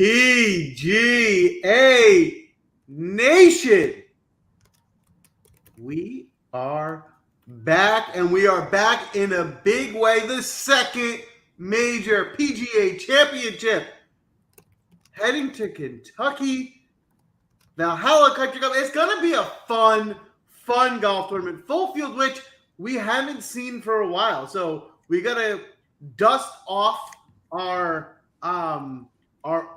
PGA Nation. We are back, and we are back in a big way. The second major PGA Championship heading to Kentucky, Valhalla Country Club. It's going to be a fun golf tournament. Full field, which we haven't seen for a while. So we got to dust off our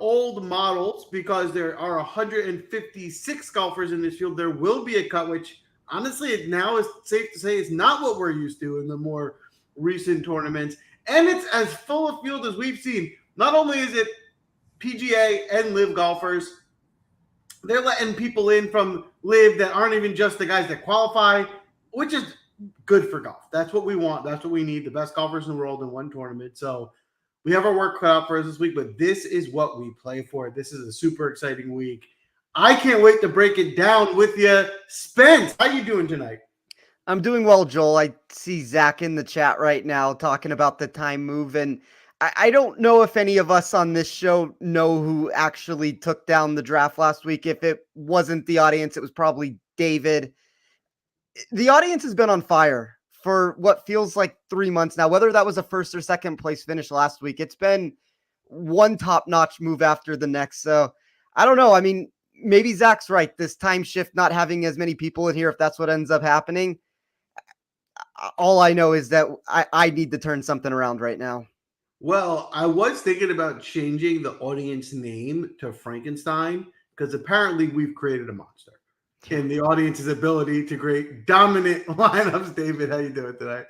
old models because there are 156 golfers in this field. There will be a cut, which honestly now is safe to say is not what we're used to in the more recent tournaments. And it's as full a field as we've seen. Not only is it PGA and LIV golfers, they're letting people in from LIV that aren't even just the guys that qualify, which is good for golf. That's what we want. That's what we need. The best golfers in the world in one tournament. So we have our work cut out for us this week, but this is what we play for. This is a super exciting week. I can't wait to break it down with you. Spence, how you doing tonight? I'm doing well, Joel. I see Zach in the chat right now talking about the time move, and I don't know if any of us on this show know who actually took down the draft last week. If it wasn't the audience, it was probably David. The audience has been on fire for what feels like 3 months now, whether that was a first or second place finish last week. It's been one top-notch move after the next. So I don't know. I mean, maybe Zach's right. This time shift, not having as many people in here, if that's what ends up happening. All I know is that I need to turn something around right now. Well, I was thinking about changing the audience name to Frankenstein because apparently we've created a monster in the audience's ability to create dominant lineups. David, how you doing tonight?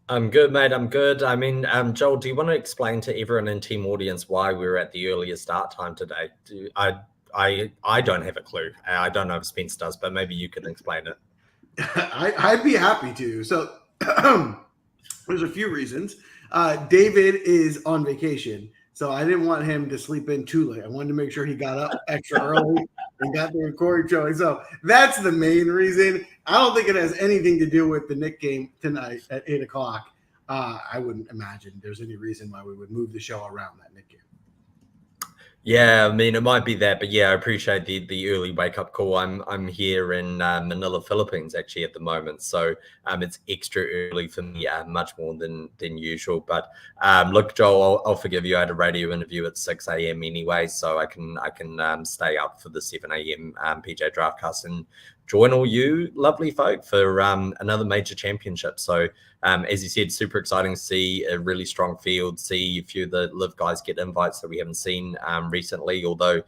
I'm good, mate. I'm good. I mean, Joel, do you want to explain to everyone in team audience why we're at the earlier start time today? I don't have a clue. I don't know if Spence does, but maybe you can explain it. I'd be happy to. So there's a few reasons. David is on vacation, so I didn't want him to sleep in too late. I wanted to make sure he got up extra early and got the recording showing. So that's the main reason. I don't think it has anything to do with the Knick game tonight at 8 o'clock. I wouldn't imagine there's any reason why we would move the show around that Knick game. Yeah, I mean, it might be that, but yeah, I appreciate the early wake-up call. I'm here in Manila, Philippines, actually, at the moment, so it's extra early for me, much more than usual. But look, Joel, I'll forgive you. I had a radio interview at 6 a.m. anyway, so I can stay up for the 7 a.m. PGA Draft Cast and join all you lovely folk for another major championship. So as you said, super exciting to see a really strong field, see a few of the LIV guys get invites that we haven't seen recently, although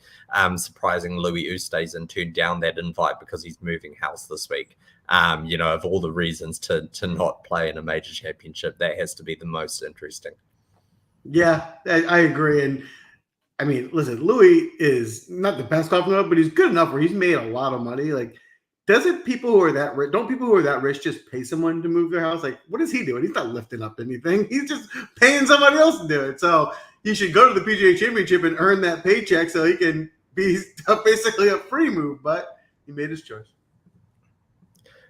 surprising Louis Oosthuizen turned down that invite because he's moving house this week. Of all the reasons to not play in a major championship, that has to be the most interesting. Yeah, I agree. And I mean, listen, Louis is not the best golfer, but he's good enough where he's made a lot of money. Like, don't people who are that rich just pay someone to move their house? Like, what is he doing? He's not lifting up anything. He's just paying somebody else to do it. So he should go to the PGA Championship and earn that paycheck so he can be basically a free move. But he made his choice.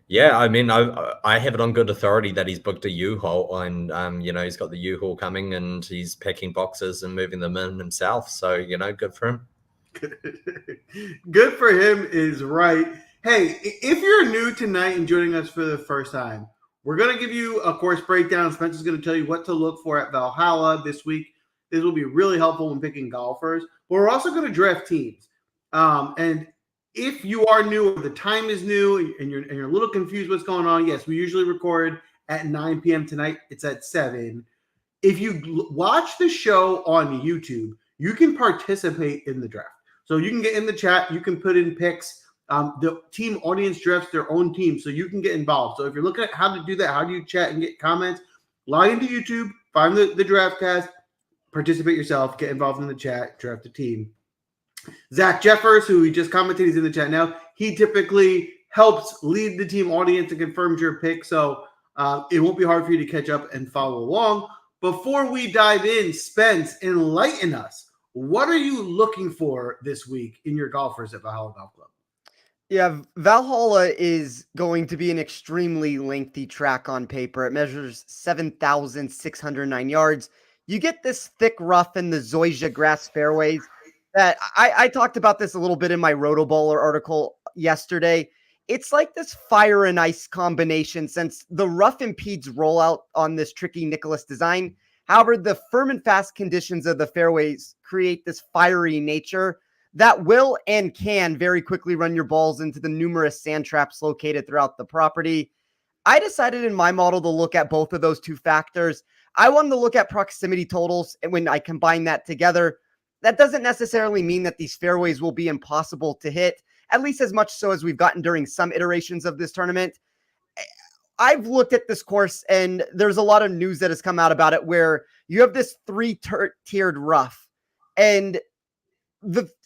Yeah, I mean, I have it on good authority that he's booked a U-Haul, and he's got the U-Haul coming, and he's packing boxes and moving them in himself. So good for him. Good for him is right. Hey, if you're new tonight and joining us for the first time, we're going to give you a course breakdown. Spencer's going to tell you what to look for at Valhalla this week. This will be really helpful when picking golfers. But we're also going to draft teams. And if you are new or the time is new and you're a little confused what's going on, yes, we usually record at 9 p.m. tonight. It's at 7. If you watch the show on YouTube, you can participate in the draft. So you can get in the chat. You can put in picks. The team audience drafts their own team, so you can get involved. So if you're looking at how to do that, how do you chat and get comments, log into YouTube, find the Draftcast, participate yourself, get involved in the chat, draft a team. Zach Jeffers, who we just commented, he's in the chat now. He typically helps lead the team audience and confirms your pick, so it won't be hard for you to catch up and follow along. Before we dive in, Spence, enlighten us. What are you looking for this week in your golfers at Valhalla Golf Club? Yeah, Valhalla is going to be an extremely lengthy track on paper. It measures 7,609 yards. you get this thick rough in the zoysia grass fairways that I talked about this a little bit in my Roto Bowler article yesterday. It's like this fire and ice combination since the rough impedes rollout on this tricky Nicklaus design. However, the firm and fast conditions of the fairways create this fiery nature that will and can very quickly run your balls into the numerous sand traps located throughout the property. I decided in my model to look at both of those two factors. I wanted to look at proximity totals, and when I combine that together, that doesn't necessarily mean that these fairways will be impossible to hit, at least as much so as we've gotten during some iterations of this tournament. I've looked at this course, and there's a lot of news that has come out about it where you have this three-tiered rough, and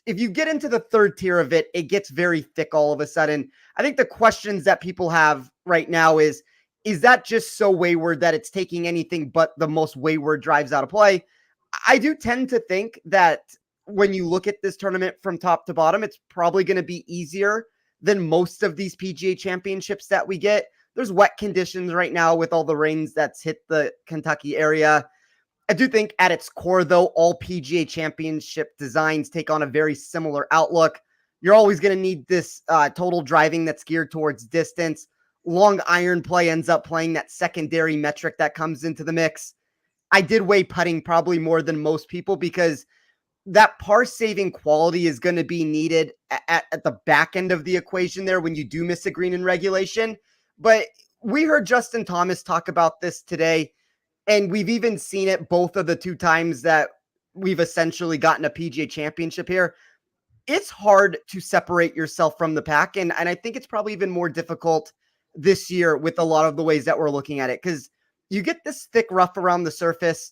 if you get into the third tier of it, it gets very thick all of a sudden. I think the questions that people have right now is that just so wayward that it's taking anything but the most wayward drives out of play? I do tend to think that when you look at this tournament from top to bottom, it's probably going to be easier than most of these PGA championships that we get. There's wet conditions right now with all the rains that's hit the Kentucky area. I do think at its core, though, all PGA championship designs take on a very similar outlook. You're always going to need this total driving that's geared towards distance. Long iron play ends up playing that secondary metric that comes into the mix. I did weigh putting probably more than most people because that par saving quality is going to be needed at the back end of the equation there when you do miss a green in regulation. But we heard Justin Thomas talk about this today, and we've even seen it both of the two times that we've essentially gotten a PGA championship here. It's hard to separate yourself from the pack, and I think it's probably even more difficult this year with a lot of the ways that we're looking at it because you get this thick rough around the surface.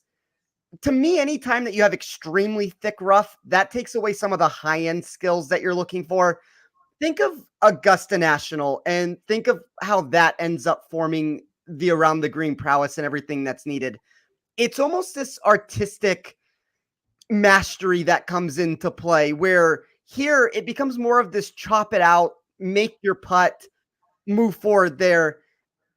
To me, anytime that you have extremely thick rough, that takes away some of the high-end skills that you're looking for. Think of Augusta National and think of how that ends up forming the around the green prowess and everything that's needed. It's almost this artistic mastery that comes into play where here it becomes more of this chop it out, make your putt, move forward there.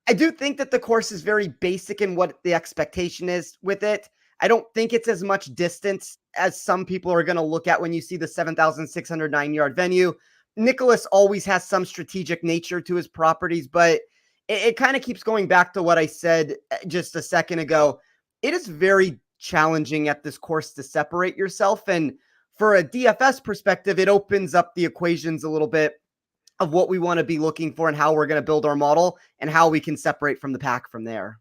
I do think that the course is very basic in what the expectation is with it. I don't think it's as much distance as some people are going to look at when you see the 7,609-yard venue. Nicklaus always has some strategic nature to his properties, but it kind of keeps going back to what I said just a second ago. It is very challenging at this course to separate yourself. And for a DFS perspective, it opens up the equations a little bit of what we want to be looking for and how we're going to build our model and how we can separate from the pack from there.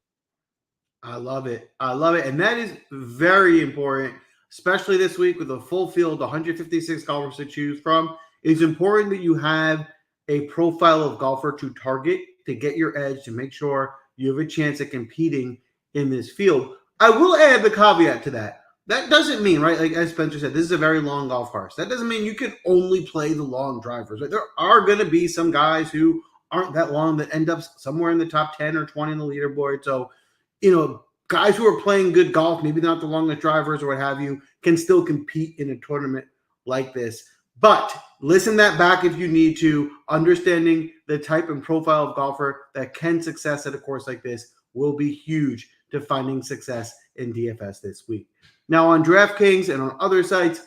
I love it. I love it. And that is very important, especially this week with a full field, 156 golfers to choose from. It's important that you have a profile of golfer to target to get your edge, to make sure you have a chance at competing in this field. I will add the caveat to that. That doesn't mean, right, like as Spencer said, this is a very long golf course. That doesn't mean you can only play the long drivers. Right? There are going to be some guys who aren't that long that end up somewhere in the top 10 or 20 in the leaderboard. So, guys who are playing good golf, maybe not the longest drivers or what have you, can still compete in a tournament like this. But listen that back if you need to. Understanding the type and profile of golfer that can success at a course like this will be huge to finding success in DFS this week. Now on DraftKings and on other sites,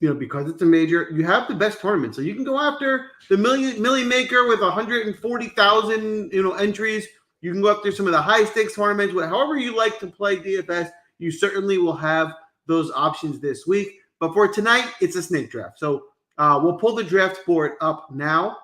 because it's a major, you have the best tournament. So you can go after the million maker with 140,000, entries. You can go after some of the high stakes tournaments. However you like to play DFS, you certainly will have those options this week. But for tonight, it's a snake draft. So we'll pull the draft board up now.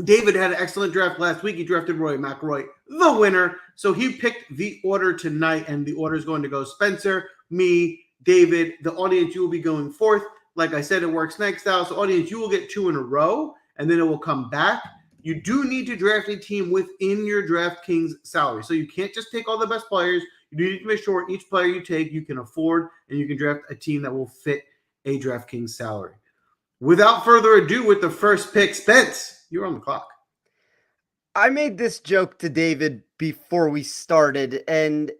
David had an excellent draft last week. He drafted Rory McIlroy, the winner. So he picked the order tonight, and the order is going to go Spencer, me, David. The audience, you will be going fourth. Like I said, it works snake style. So audience, you will get 2 in a row, and then it will come back. You do need to draft a team within your DraftKings salary. So you can't just take all the best players. You do need to make sure each player you take, you can afford, and you can draft a team that will fit a DraftKings salary. Without further ado, with the first pick, Spence, you're on the clock. I made this joke to David before we started, and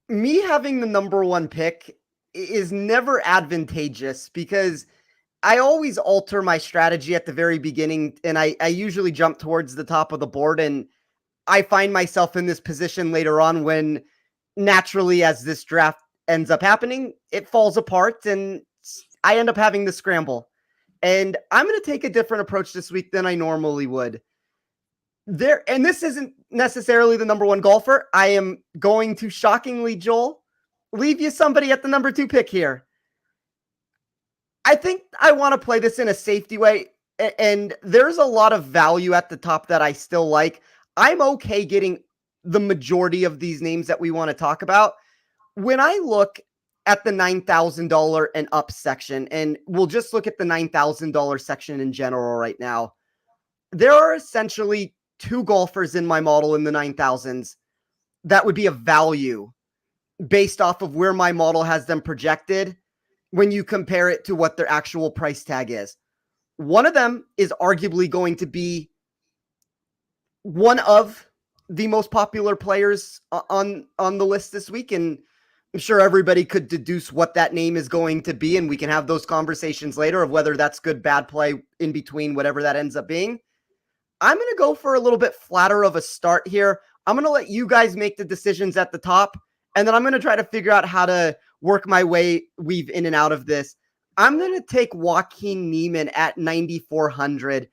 me having the number 1 pick is never advantageous because I always alter my strategy at the very beginning, and I usually jump towards the top of the board, and I find myself in this position later on when naturally as this draft ends up happening? It falls apart, and I end up having the scramble. And I'm going to take a different approach this week than I normally would. And this isn't necessarily the number one golfer. I am going to, shockingly, Joel, leave you somebody at the number 2 pick here. I think I want to play this in a safety way, and there's a lot of value at the top that I still like. I'm okay getting the majority of these names that we want to talk about. When I look at the $9,000 and up section, and we'll just look at the $9,000 section in general right now, there are essentially 2 golfers in my model in the 9,000s that would be a value based off of where my model has them projected when you compare it to what their actual price tag is. One of them is arguably going to be one of the most popular players on the list this week, and I'm sure everybody could deduce what that name is going to be, and we can have those conversations later of whether that's good, bad play in between, whatever that ends up being. I'm going to go for a little bit flatter of a start here. I'm going to let you guys make the decisions at the top, and then I'm going to try to figure out how to work my weave in and out of this. I'm going to take Joaquin Niemann at 9,400.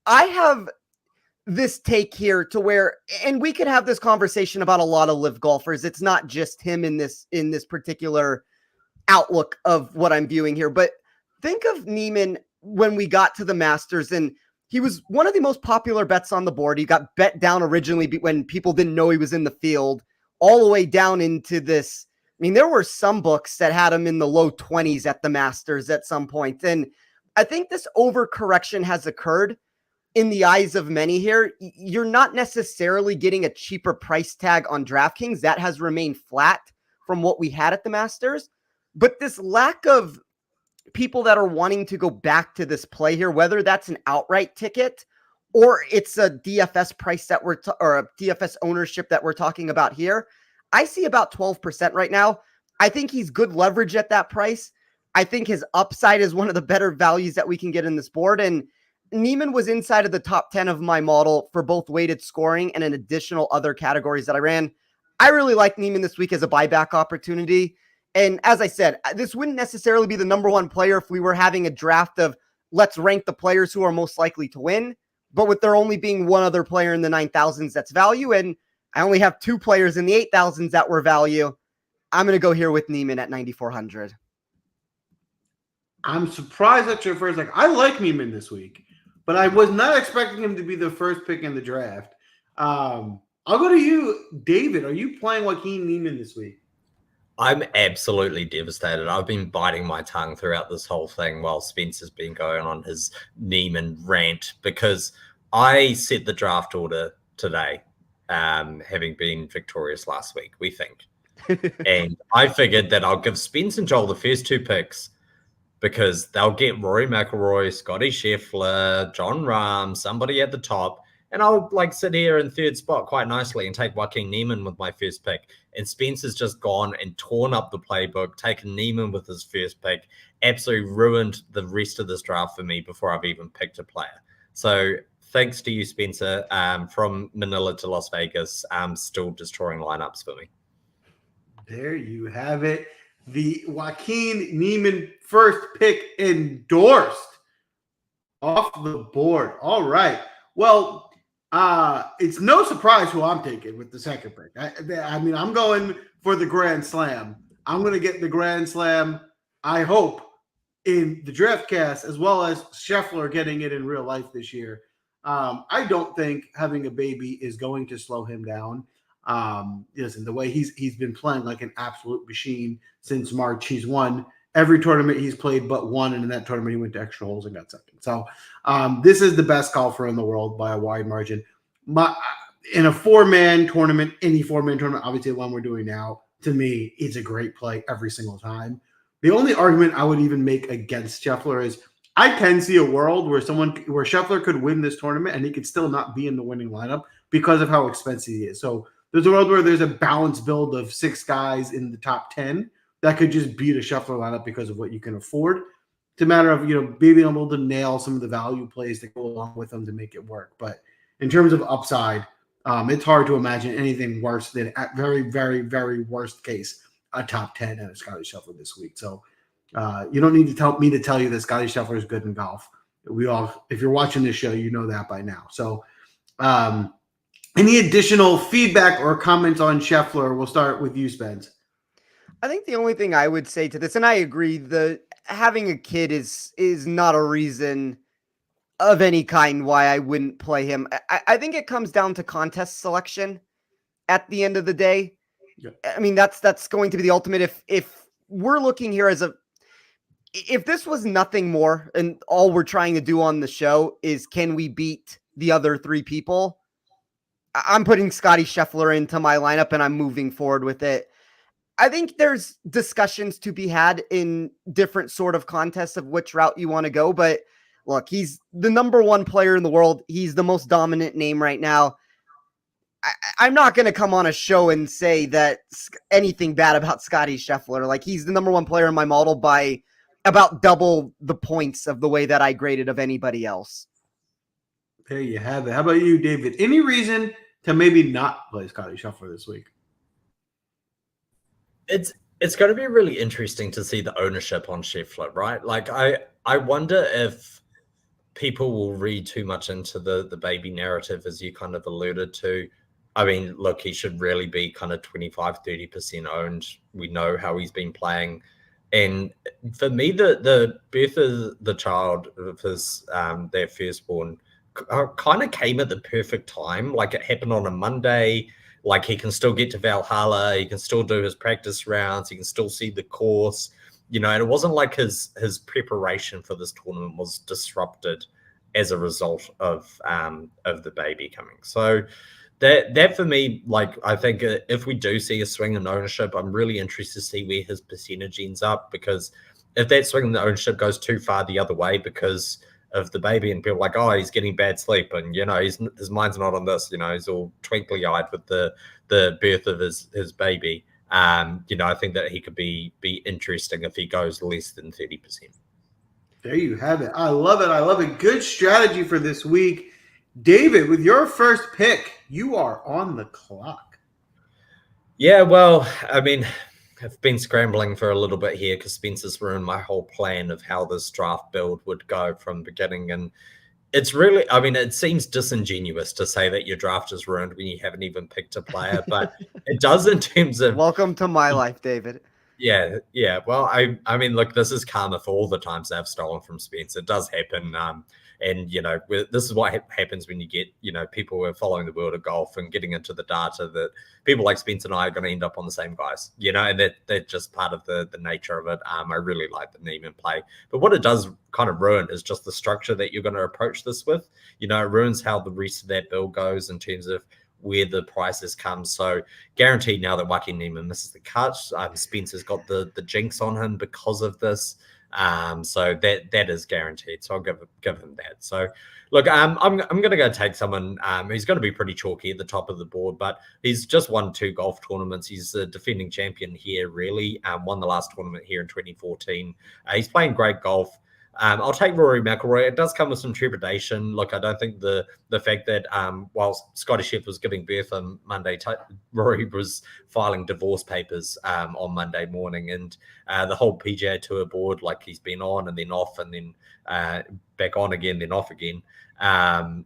I have this take here to where, and we could have this conversation about a lot of live golfers. It's not just him in this particular outlook of what I'm viewing here, but think of Niemann when we got to the Masters, and he was one of the most popular bets on the board. He got bet down originally when people didn't know he was in the field, all the way down into this. I mean, there were some books that had him in the low 20s at the Masters at some point. And I think this overcorrection has occurred in the eyes of many here. You're not necessarily getting a cheaper price tag on DraftKings. That has remained flat from what we had at the Masters. But this lack of people that are wanting to go back to this play here, whether that's an outright ticket or it's a DFS price that or a DFS ownership that we're talking about here, I see about 12% right now. I think he's good leverage at that price. I think his upside is one of the better values that we can get in this board. And Niemann was inside of the top 10 of my model for both weighted scoring and an additional other categories that I ran. I really like Niemann this week as a buyback opportunity. And as I said, this wouldn't necessarily be the number 1 player if we were having a draft of let's rank the players who are most likely to win. But with there only being one other player in the 9,000s that's value, and I only have 2 players in the 8,000s that were value, I'm going to go here with Niemann at 9,400. I'm surprised at your first. I like Niemann this week, but I was not expecting him to be the first pick in the draft. I'll go to you, David. Are you playing Joaquin Niemann this week? I'm absolutely devastated. I've been biting my tongue throughout this whole thing while Spence has been going on his Niemann rant, because I set the draft order today, having been victorious last week, we think. And I figured that I'll give Spence and Joel the first 2 picks because they'll get Rory McIlroy, Scotty Scheffler, John Rahm, somebody at the top. And I'll sit here in 3rd spot quite nicely and take Joaquin Niemann with my first pick. And Spence has just gone and torn up the playbook, taken Niemann with his first pick, absolutely ruined the rest of this draft for me before I've even picked a player. So thanks to you, Spencer, from Manila to Las Vegas, still destroying lineups for me. There you have it. The Joaquin Niemann first pick endorsed off the board. All right. Well, it's no surprise who I'm taking with the second pick. I mean, I'm going for the Grand Slam. I'm going to get the Grand Slam, I hope, in the Draftcast, as well as Scheffler getting it in real life this year. I don't think having a baby is going to slow him down. Listen, the way he's been playing like an absolute machine since March. He's won every tournament he's played but one, and in that tournament he went to extra holes and got second. So this is the best golfer in the world by a wide margin. In a 4-man tournament, any 4-man tournament, obviously the one we're doing now, to me, it's a great play every single time. The only argument I would even make against Scheffler is I can see a world where Scheffler could win this tournament and he could still not be in the winning lineup because of how expensive he is. So there's a world where there's a balanced build of 6 guys in the top 10 that could just beat a Scheffler lineup because of what you can afford. It's a matter of, being able to nail some of the value plays that go along with them to make it work. But in terms of upside, it's hard to imagine anything worse than, at very, very, very worst case, a top 10 and a Scotty Scheffler this week. So you don't need to tell me to tell you that Scotty Scheffler is good in golf. We all, if you're watching this show, you know that by now. So any additional feedback or comments on Scheffler? We'll start with you, Spence. I think the only thing I would say to this, and I agree, having a kid is not a reason of any kind why I wouldn't play him. I think it comes down to contest selection at the end of the day. Yeah. I mean, that's going to be the ultimate. If we're looking here if this was nothing more and all we're trying to do on the show is can we beat the other three people, I'm putting Scotty Scheffler into my lineup and I'm moving forward with it. I think there's discussions to be had in different sort of contests of which route you want to go. But look, he's the number one player in the world. He's the most dominant name right now. I'm not going to come on a show and say that anything bad about Scotty Scheffler. Like, he's the number one player in my model by about double the points of the way that I graded of anybody else. There you have it. How about you, David? Any reason to maybe not play Scotty Scheffler this week? It's going to be really interesting to see the ownership on Scheffler, right? Like, I wonder if people will read too much into the baby narrative, as you kind of alluded to. I mean, look, he should really be kind of 25-30% owned. We know how he's been playing. And for me, the birth of the child of his their firstborn kind of came at the perfect time. Like, it happened on a Monday. Like, he can still get to Valhalla. He can still do his practice rounds. He can still see the course. You know, and it wasn't like his preparation for this tournament was disrupted as a result of the baby coming. So that for me, like, I think if we do see a swing in ownership, I'm really interested to see where his percentage ends up, because if that swing in the ownership goes too far the other way because of the baby and people are like, oh, he's getting bad sleep and, you know, his mind's not on this, you know, he's all twinkly-eyed with the birth of his baby. You know, I think that he could be interesting if he goes less than 30%. There you have it. I love it. I love it. Good strategy for this week. David, with your first pick, you are on the clock. Yeah, well, I mean, I've been scrambling for a little bit here because Spencer's ruined my whole plan of how this draft build would go from the beginning. And it's really, I mean, it seems disingenuous to say that your draft is ruined when you haven't even picked a player, but it does in terms of... Welcome to my life, David. Yeah. Well, I mean, look, this is karma for all the times I've stolen from Spence. It does happen. And, you know, this is what happens when you get, you know, people who are following the world of golf and getting into the data, that people like Spence and I are going to end up on the same guys, you know, and that's just part of the nature of it. I really like the name and play. But what it does kind of ruin is just the structure that you're going to approach this with. You know, it ruins how the rest of that build goes in terms of where the prices come. So guaranteed now that Joaquin Niemann misses the cut, Spencer's got the jinx on him because of this. So that is guaranteed. So I'll give him that. So look, I'm going to go take someone who's going to be pretty chalky at the top of the board, but he's just won 2 golf tournaments. He's a defending champion here, really. Won the last tournament here in 2014. He's playing great golf. I'll take Rory McIlroy. It does come with some trepidation. Look, I don't think the fact that while Scotty Scheffler was giving birth on Monday, Rory was filing divorce papers on Monday morning, and the whole PGA Tour board, like, he's been on and then off and then back on again, then off again,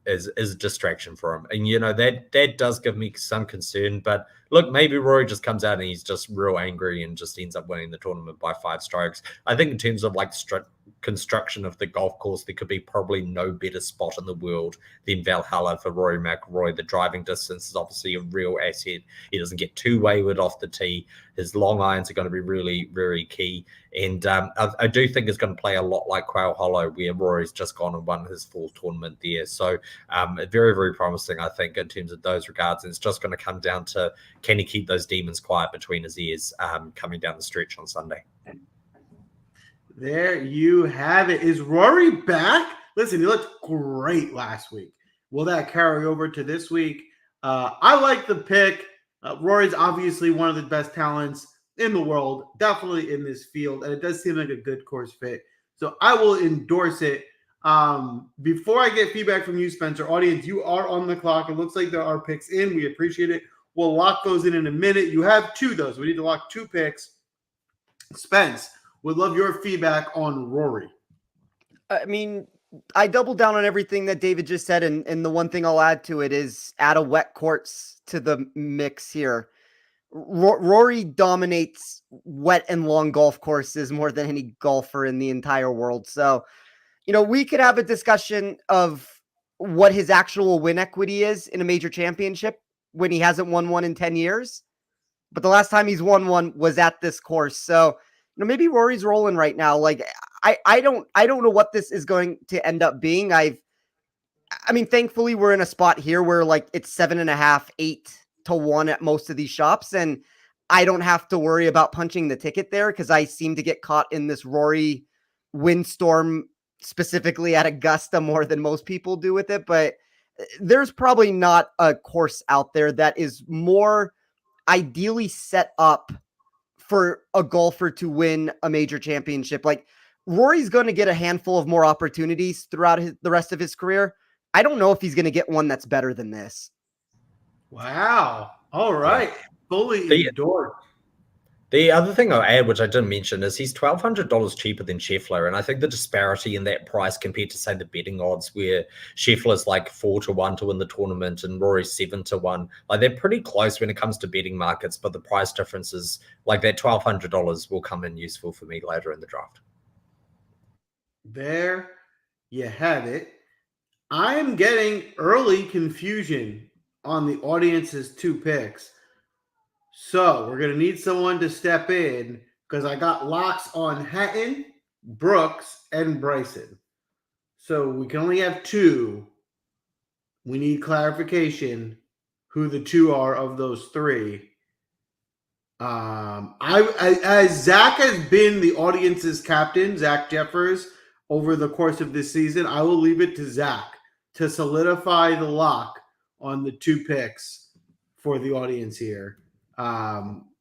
is a distraction for him. And, you know, that does give me some concern. But look, maybe Rory just comes out and he's just real angry and just ends up winning the tournament by 5 strokes. I think in terms of, like, construction of the golf course, there could be probably no better spot in the world than Valhalla for Rory McIlroy. The driving distance is obviously a real asset. He doesn't get too wayward off the tee. His long irons are going to be really, really key. And I do think it's going to play a lot like Quail Hollow, where Rory's just gone and won his 4th tournament there. So very, very promising, I think, in terms of those regards. And it's just going to come down to, can he keep those demons quiet between his ears coming down the stretch on Sunday? There you have it. Is Rory back? Listen, he looked great last week. Will that carry over to this week? I like the pick. Rory's obviously one of the best talents in the world, definitely in this field, and it does seem like a good course fit. So I will endorse it. Before I get feedback from you, Spencer, audience, you are on the clock. It looks like there are picks in. We appreciate it. We'll lock those in a minute. You have 2, though, so we need to lock 2 picks. Spence, would love your feedback on Rory. I mean, I double down on everything that David just said, and the one thing I'll add to it is add a wet courts to the mix here. Rory dominates wet and long golf courses more than any golfer in the entire world. So, we could have a discussion of what his actual win equity is in a major championship when he hasn't won one in 10 years. But the last time he's won one was at this course. So, maybe Rory's rolling right now. Like, I don't know what this is going to end up being. Thankfully we're in a spot here where like it's 7.5, 8-1 at most of these shops. And I don't have to worry about punching the ticket there because I seem to get caught in this Rory windstorm, specifically at Augusta, more than most people do with it. But there's probably not a course out there that is more ideally set up for a golfer to win a major championship. Like, Rory's going to get a handful of more opportunities throughout the rest of his career. I don't know if he's going to get one that's better than this. Wow. All right. Fully endorsed. The other thing I'll add, which I didn't mention, is he's $1,200 cheaper than Scheffler. And I think the disparity in that price compared to, say, the betting odds, where Scheffler's like 4-1 to win the tournament and Rory's 7-1, like they're pretty close when it comes to betting markets, but the price difference is like that $1,200 will come in useful for me later in the draft. There you have it. I am getting early confusion on the audience's 2 picks. So we're going to need someone to step in because I got locks on Hatton, Brooks, and Bryson. So we can only have 2. We need clarification who the 2 are of those 3. As Zach has been the audience's captain, Zach Jeffers, over the course of this season, I will leave it to Zach to solidify the lock on the 2 picks for the audience here.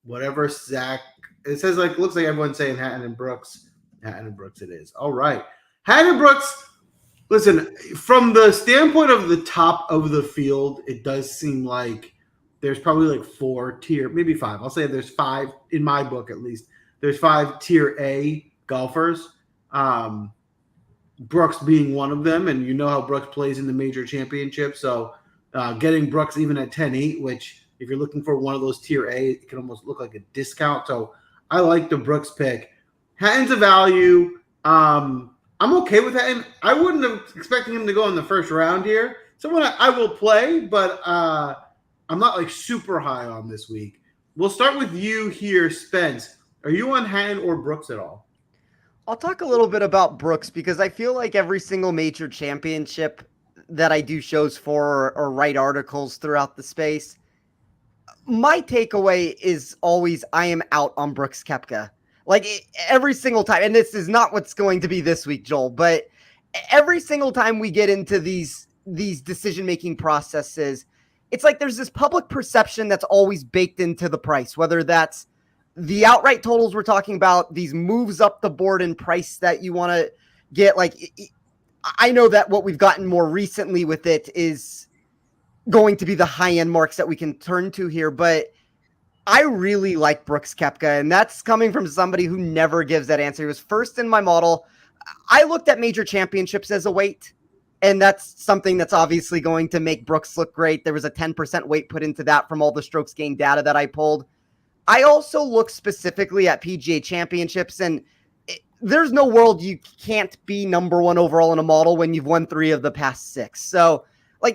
Whatever Zach, it says looks like everyone's saying Hatton and Brooks. Hatton and Brooks it is. All right. Hatton and Brooks, listen, from the standpoint of the top of the field, it does seem like there's probably 4 tier, maybe 5. I'll say there's 5 in my book at least. There's 5 tier A golfers. Brooks being one of them, and you know how Brooks plays in the major championship. So getting Brooks even at 10-8, which if you're looking for one of those tier A, it can almost look like a discount. So I like the Brooks pick. Hatton's a value. I'm okay with Hatton. I wouldn't have expected him to go in the first round here. Someone I will play, but I'm not super high on this week. We'll start with you here, Spence. Are you on Hatton or Brooks at all? I'll talk a little bit about Brooks because I feel like every single major championship that I do shows for or write articles throughout the space, my takeaway is always I am out on Brooks Koepka. Every single time, and this is not what's going to be this week, Joel, but every single time we get into these decision-making processes, it's like there's this public perception that's always baked into the price, whether that's the outright totals we're talking about, these moves up the board in price that you want to get. I know that what we've gotten more recently with it is going to be the high-end marks that we can turn to here, but I really like Brooks Koepka, and that's coming from somebody who never gives that answer. He was first in my model. I looked at major championships as a weight, and that's something that's obviously going to make Brooks look great. There was a 10% weight put into that from all the strokes gained data that I pulled. I also look specifically at PGA Championships, and there's no world you can't be number 1 overall in a model when you've won 3 of the past 6. So,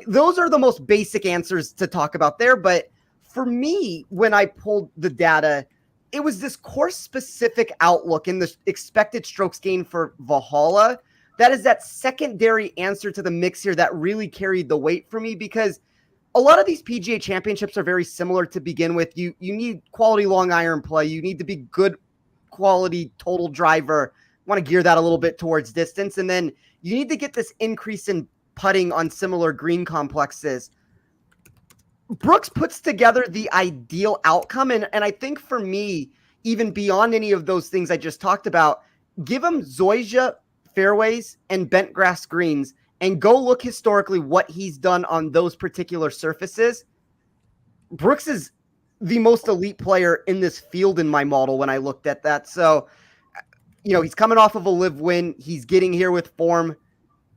those are the most basic answers to talk about there. But for me, when I pulled the data, it was this course-specific outlook in the expected strokes gained for Valhalla. That is that secondary answer to the mix here that really carried the weight for me because a lot of these PGA championships are very similar to begin with. You need quality long iron play. You need to be good quality total driver. You want to gear that a little bit towards distance. And then you need to get this increase in putting on similar green complexes. Brooks puts together the ideal outcome. And I think for me, even beyond any of those things I just talked about, give him Zoysia fairways and bent grass greens and go look historically what he's done on those particular surfaces. Brooks is the most elite player in this field in my model when I looked at that. So, he's coming off of a live win. He's getting here with form.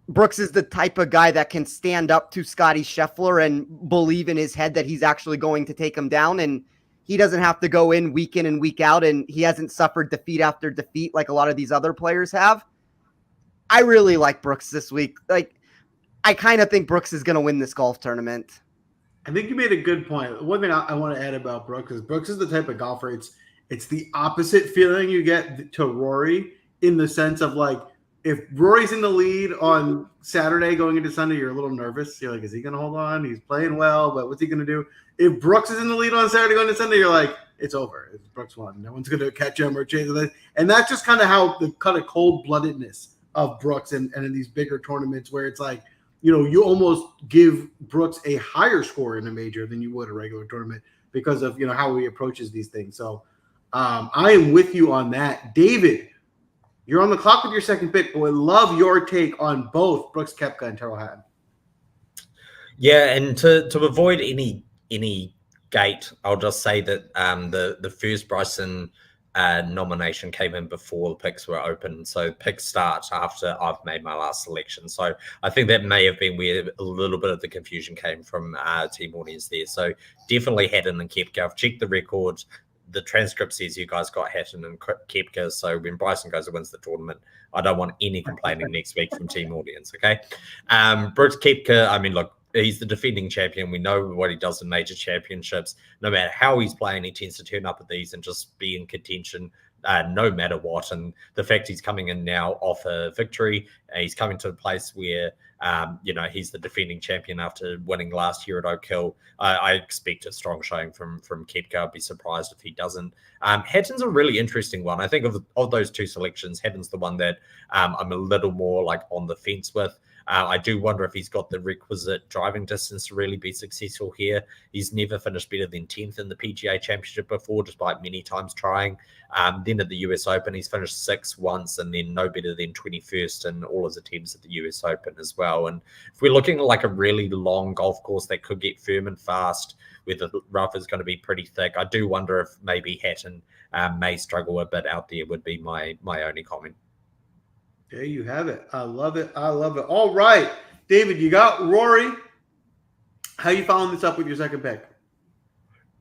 Brooks is the type of guy that can stand up to Scotty Scheffler and believe in his head that he's actually going to take him down. And he doesn't have to go in and week out. And he hasn't suffered defeat after defeat like a lot of these other players have. I really like Brooks this week. Like, I kind of think Brooks is going to win this golf tournament. I think you made a good point. One thing I want to add about Brooks is the type of golfer. It's the opposite feeling you get to Rory, in the sense of, like, if Rory's in the lead on Saturday going into Sunday, you're a little nervous. You're like, is he going to hold on? He's playing well, but what's he going to do? If Brooks is in the lead on Saturday going into Sunday, you're like, it's over. It's Brooks won. No one's going to catch him or chase him. And that's just kind of how the kind of cold-bloodedness of Brooks and in these bigger tournaments, where it's like, you almost give Brooks a higher score in a major than you would a regular tournament because of, how he approaches these things. So I am with you on that. David, you're on the clock with your second pick, but would love your take on both Brooks Koepka and Tyrrell Hatton. Yeah, and to avoid any gate, I'll just say that the first Bryson nomination came in before the picks were open, so picks start after I've made my last selection. So I think that may have been where a little bit of the confusion came from team audience there. So definitely Hatton and Koepka. I've checked the records. The transcript says you guys got Hatton and Koepka. So when Bryson goes and wins the tournament, I don't want any complaining next week from team audience. Okay, Brooks Koepka. I mean, look, he's the defending champion. We know what he does in major championships. No matter how he's playing, he tends to turn up at these and just be in contention no matter what. And the fact he's coming in now off a victory, he's coming to a place where, he's the defending champion after winning last year at Oak Hill. I expect a strong showing from Koepka. I'd be surprised if he doesn't. Hatton's a really interesting one. I think of those two selections, Hatton's the one that I'm a little more like on the fence with. I do wonder if he's got the requisite driving distance to really be successful here. He's never finished better than 10th in the PGA Championship before, despite many times trying. Then at the US Open, he's finished 6th once, and then no better than 21st in all his attempts at the US Open as well. And if we're looking at like a really long golf course that could get firm and fast, where the rough is going to be pretty thick, I do wonder if maybe Hatton may struggle a bit out there, would be my only comment. There you have it. I love it. All right, David, you got Rory. How you following this up with your second pick?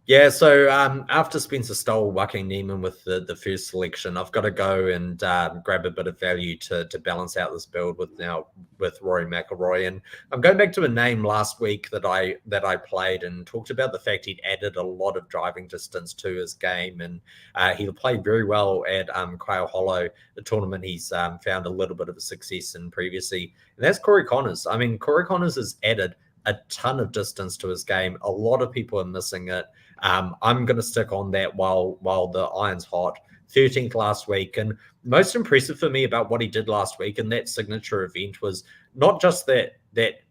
Yeah, so after Spencer stole Joaquin Niemann with the first selection, I've got to go and grab a bit of value to balance out this build with Rory McIlroy. And I'm going back to a name last week that I played and talked about the fact he'd added a lot of driving distance to his game, and he played very well at Quail Hollow, the tournament he's found a little bit of a success in previously, and that's Corey Connors. I mean, Corey Connors has added a ton of distance to his game. A lot of people are missing it. I'm going to stick on that while the iron's hot. 13th last week. And most impressive for me about what he did last week in that signature event was not just that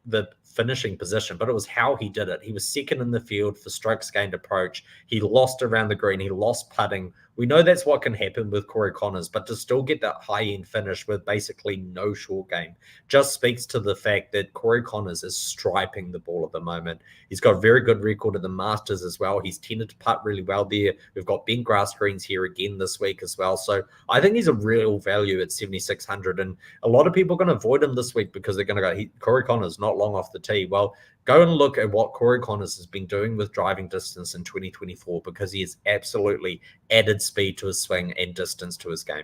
the finishing position, but it was how he did it. He was second in the field for strokes gained approach. He lost around the green. He lost putting. We know that's what can happen with Corey Connors, but to still get that high-end finish with basically no short game just speaks to the fact that Corey Connors is striping the ball at the moment. He's got a very good record at the Masters as well. He's tended to putt really well there. We've got bent grass greens here again this week as well. So I think he's a real value at 7,600, and a lot of people are going to avoid him this week because they're going to go, Corey Connors not long off the tee. Well, go and look at what Corey Connors has been doing with driving distance in 2024, because he has absolutely added speed to his swing and distance to his game.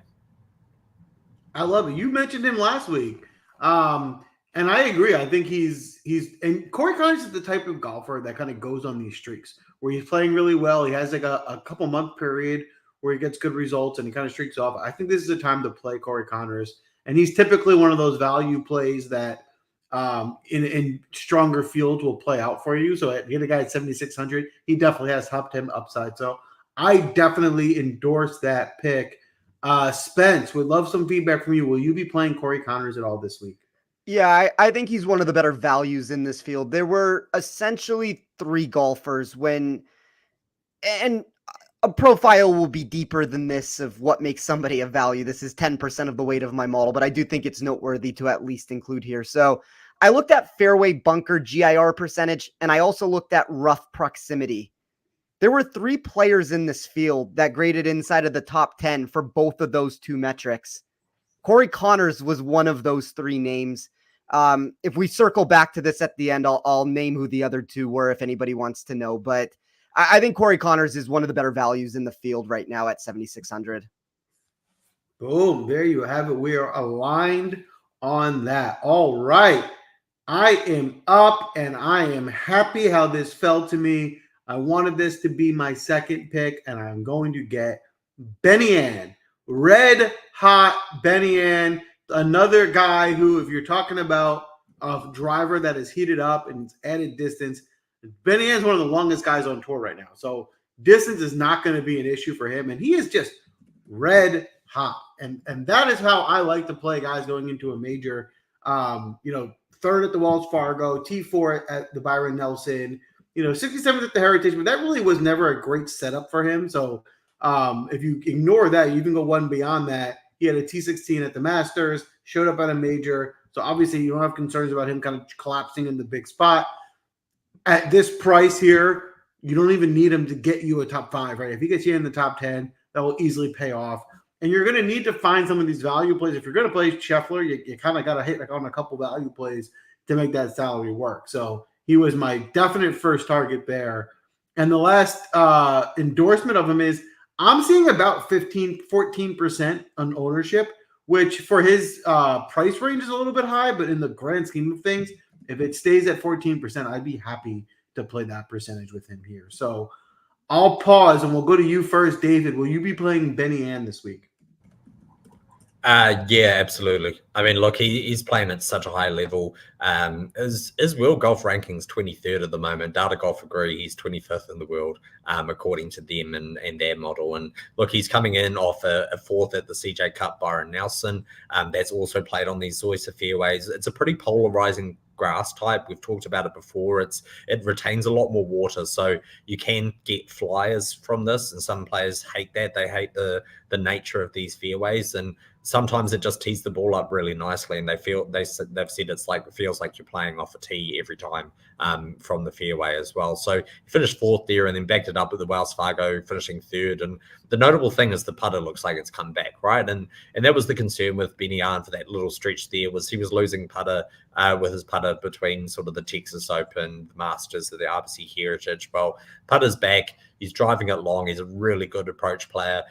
I love it. You mentioned him last week. And I agree. I think and Corey Connors is the type of golfer that kind of goes on these streaks where he's playing really well. He has like a couple month period where he gets good results and he kind of streaks off. I think this is the time to play Corey Connors. And he's typically one of those value plays that in stronger fields will play out for you. So get a guy at 7,600, he definitely has top 10 upside. So I definitely endorse that pick. Spence, would love some feedback from you. Will you be playing Corey Connors at all this week? Yeah, I think he's one of the better values in this field. There were essentially three golfers and a profile will be deeper than this of what makes somebody a value. This is 10% of the weight of my model, but I do think it's noteworthy to at least include here. So I looked at fairway bunker GIR percentage, and I also looked at rough proximity. There were 3 players in this field that graded inside of the top 10 for both of those 2 metrics. Corey Connors was one of those 3 names. If we circle back to this at the end, I'll name who the other 2 were if anybody wants to know. But I think Corey Connors is one of the better values in the field right now at 7,600. Boom. There you have it. We are aligned on that. All right. I am up and I am happy how this felt to me. I wanted this to be my second pick, and I'm going to get Benny Ann. Red hot Benny Ann. Another guy who, if you're talking about a driver that is heated up and added distance, Benny Ann is one of the longest guys on tour right now. So distance is not going to be an issue for him. And he is just red hot. And that is how I like to play guys going into a major, third at the Wells Fargo, T4 at the Byron Nelson, 67th at the Heritage, but that really was never a great setup for him. So if you ignore that, you can go one beyond that. He had a T16 at the Masters, showed up at a major. So obviously you don't have concerns about him kind of collapsing in the big spot. At this price here, you don't even need him to get you a top 5, right? If he gets you in the top 10, that will easily pay off. And you're going to need to find some of these value plays. If you're going to play Scheffler, you kind of got to hit on a couple value plays to make that salary work. So he was my definite first target there. And the last endorsement of him is I'm seeing about 14% on ownership, which for his price range is a little bit high, but in the grand scheme of things, if it stays at 14%, I'd be happy to play that percentage with him here. So I'll pause and we'll go to you first, David. Will you be playing Benny Ann this week? Yeah, absolutely. I mean, look, he's playing at such a high level. His world golf rankings 23rd at the moment. Data Golf agree he's 25th in the world, according to them and their model. And look, he's coming in off a 4th at the CJ Cup, Byron Nelson. That's also played on these Zoysia fairways. It's a pretty polarizing grass type. We've talked about it before. It retains a lot more water, so you can get flyers from this, and some players hate that. They hate the nature of these fairways, and sometimes it just tees the ball up really nicely, and they've said it feels like you're playing off a tee every time from the fairway as well. So he finished 4th there and then backed it up at the Wells Fargo, finishing 3rd. And the notable thing is the putter looks like it's come back, right? And that was the concern with Benny Ann for that little stretch there, was he was losing putter with his putter between sort of the Texas Open, the Masters, the RBC Heritage. Well, putter's back. He's driving it long. He's a really good approach player.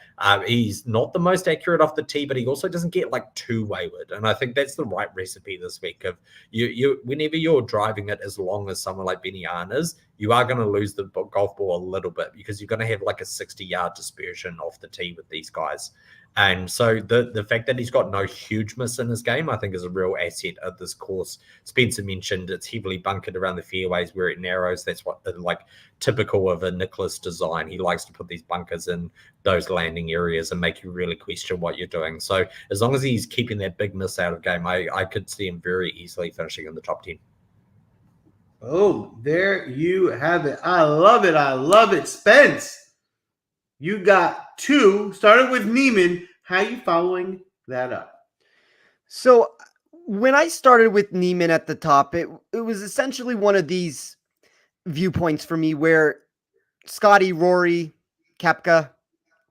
He's not the most accurate off the tee, but he also doesn't get too wayward. And I think that's the right recipe this week. Of you, whenever you're driving it as long as someone like Benny Ann is, you are going to lose the golf ball a little bit, because you're going to have a 60-yard dispersion off the tee with these guys. And so the fact that he's got no huge miss in his game, I think, is a real asset at this course. Spencer mentioned it's heavily bunkered around the fairways where it narrows. That's what typical of a Nicklaus design. He likes to put these bunkers in those landing areas and make you really question what you're doing. So as long as he's keeping that big miss out of game, I could see him very easily finishing in the top 10. Oh, there you have it. I love it. I love it. Spence, you got 2. Started with Neiman. How you following that up? So when I started with Neiman at the top, it was essentially one of these viewpoints for me where Scotty, Rory, Koepka,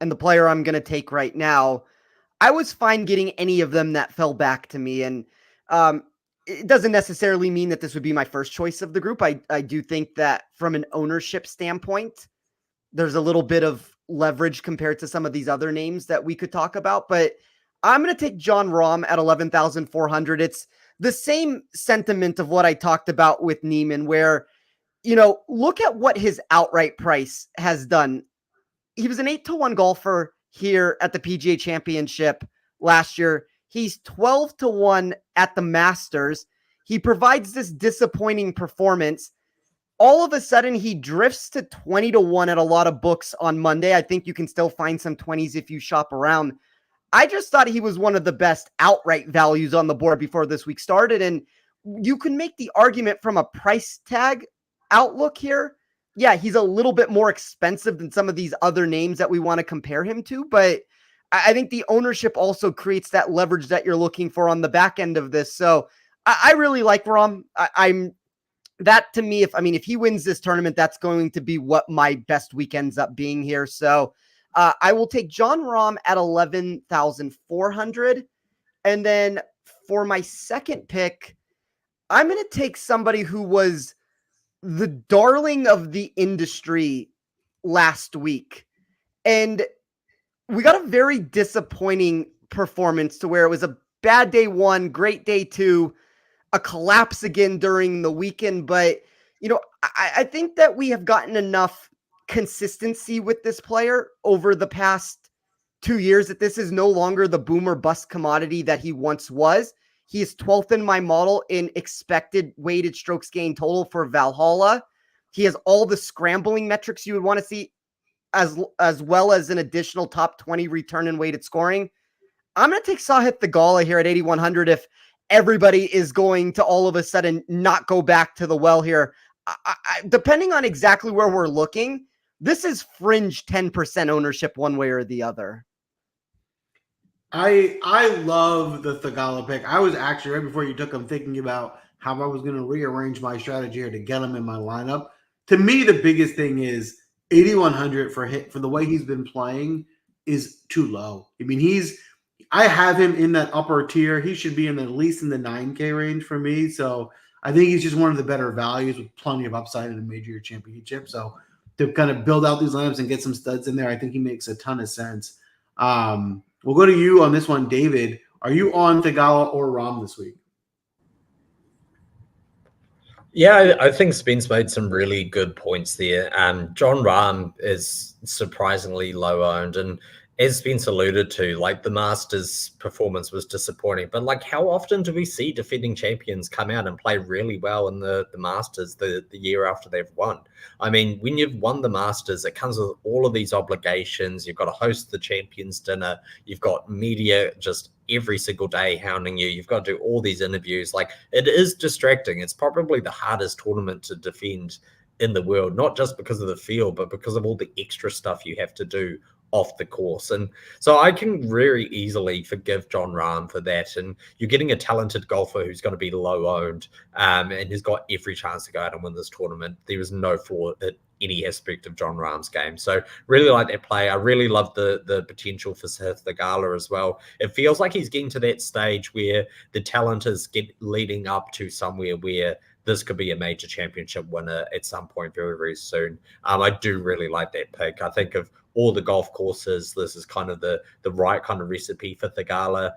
and the player I'm going to take right now, I was fine getting any of them that fell back to me. And it doesn't necessarily mean that this would be my first choice of the group. I do think that from an ownership standpoint, there's a little bit of leverage compared to some of these other names that we could talk about, but I'm going to take Jon Rahm at 11,400. It's the same sentiment of what I talked about with Neiman, where, look at what his outright price has done. He was an 8-1 golfer here at the PGA Championship last year. He's 12-1 at the Masters. He provides this disappointing performance. All of a sudden, he drifts to 20-1 at a lot of books on Monday. I think you can still find some 20s if you shop around. I just thought he was one of the best outright values on the board before this week started. And you can make the argument from a price tag outlook here. Yeah, he's a little bit more expensive than some of these other names that we want to compare him to. But I think the ownership also creates that leverage that you're looking for on the back end of this. So I really like Rahm. I'm that to me, if he wins this tournament, that's going to be what my best week ends up being here. So I will take Jon Rahm at 11,400. And then for my second pick, I'm going to take somebody who was the darling of the industry last week. And we got a very disappointing performance to where it was a bad day one, great day two, a collapse again during the weekend. But, I think that we have gotten enough consistency with this player over the past 2 years that this is no longer the boomer bust commodity that he once was. He is 12th in my model in expected weighted strokes gained total for Valhalla. He has all the scrambling metrics you would want to see, as well as an additional top 20 return and weighted scoring. I'm going to take Sahith Theegala here at 8,100 if everybody is going to all of a sudden not go back to the well here. Depending on exactly where we're looking, this is fringe 10% ownership one way or the other. I love the Theegala pick. I was actually, right before you took him, thinking about how I was going to rearrange my strategy here to get him in my lineup. To me, the biggest thing is 8,100 for the way he's been playing is too low. I mean, I have him in that upper tier. He should be at least in the 9K range for me. So I think he's just one of the better values with plenty of upside in a major championship. So to kind of build out these lineups and get some studs in there, I think he makes a ton of sense. We'll go to you on this one, David. Are you on Theegala or Rahm this week? Yeah, I think Spence made some really good points there. Jon Rahm is surprisingly low owned, and as Spence alluded to, like the Masters performance was disappointing, but like how often do we see defending champions come out and play really well in the Masters the year after they've won? I mean, when you've won the Masters, it comes with all of these obligations. You've got to host the champions dinner. You've got media just every single day hounding you. You've got to do all these interviews. Like, it is distracting. It's probably the hardest tournament to defend in the world, not just because of the field, but because of all the extra stuff you have to do off the course. And so I can very easily forgive Jon Rahm for that. And you're getting a talented golfer who's going to be low owned and has got every chance to go out and win this tournament. There is no flaw at any aspect of Jon Rahm's game. So really like that play. I really love the potential for Sahith Theegala as well. It feels like he's getting to that stage where the talent is leading up to somewhere where this could be a major championship winner at some point very, very soon. I do really like that pick. I think of all the golf courses, this is kind of the right kind of recipe for Theegala.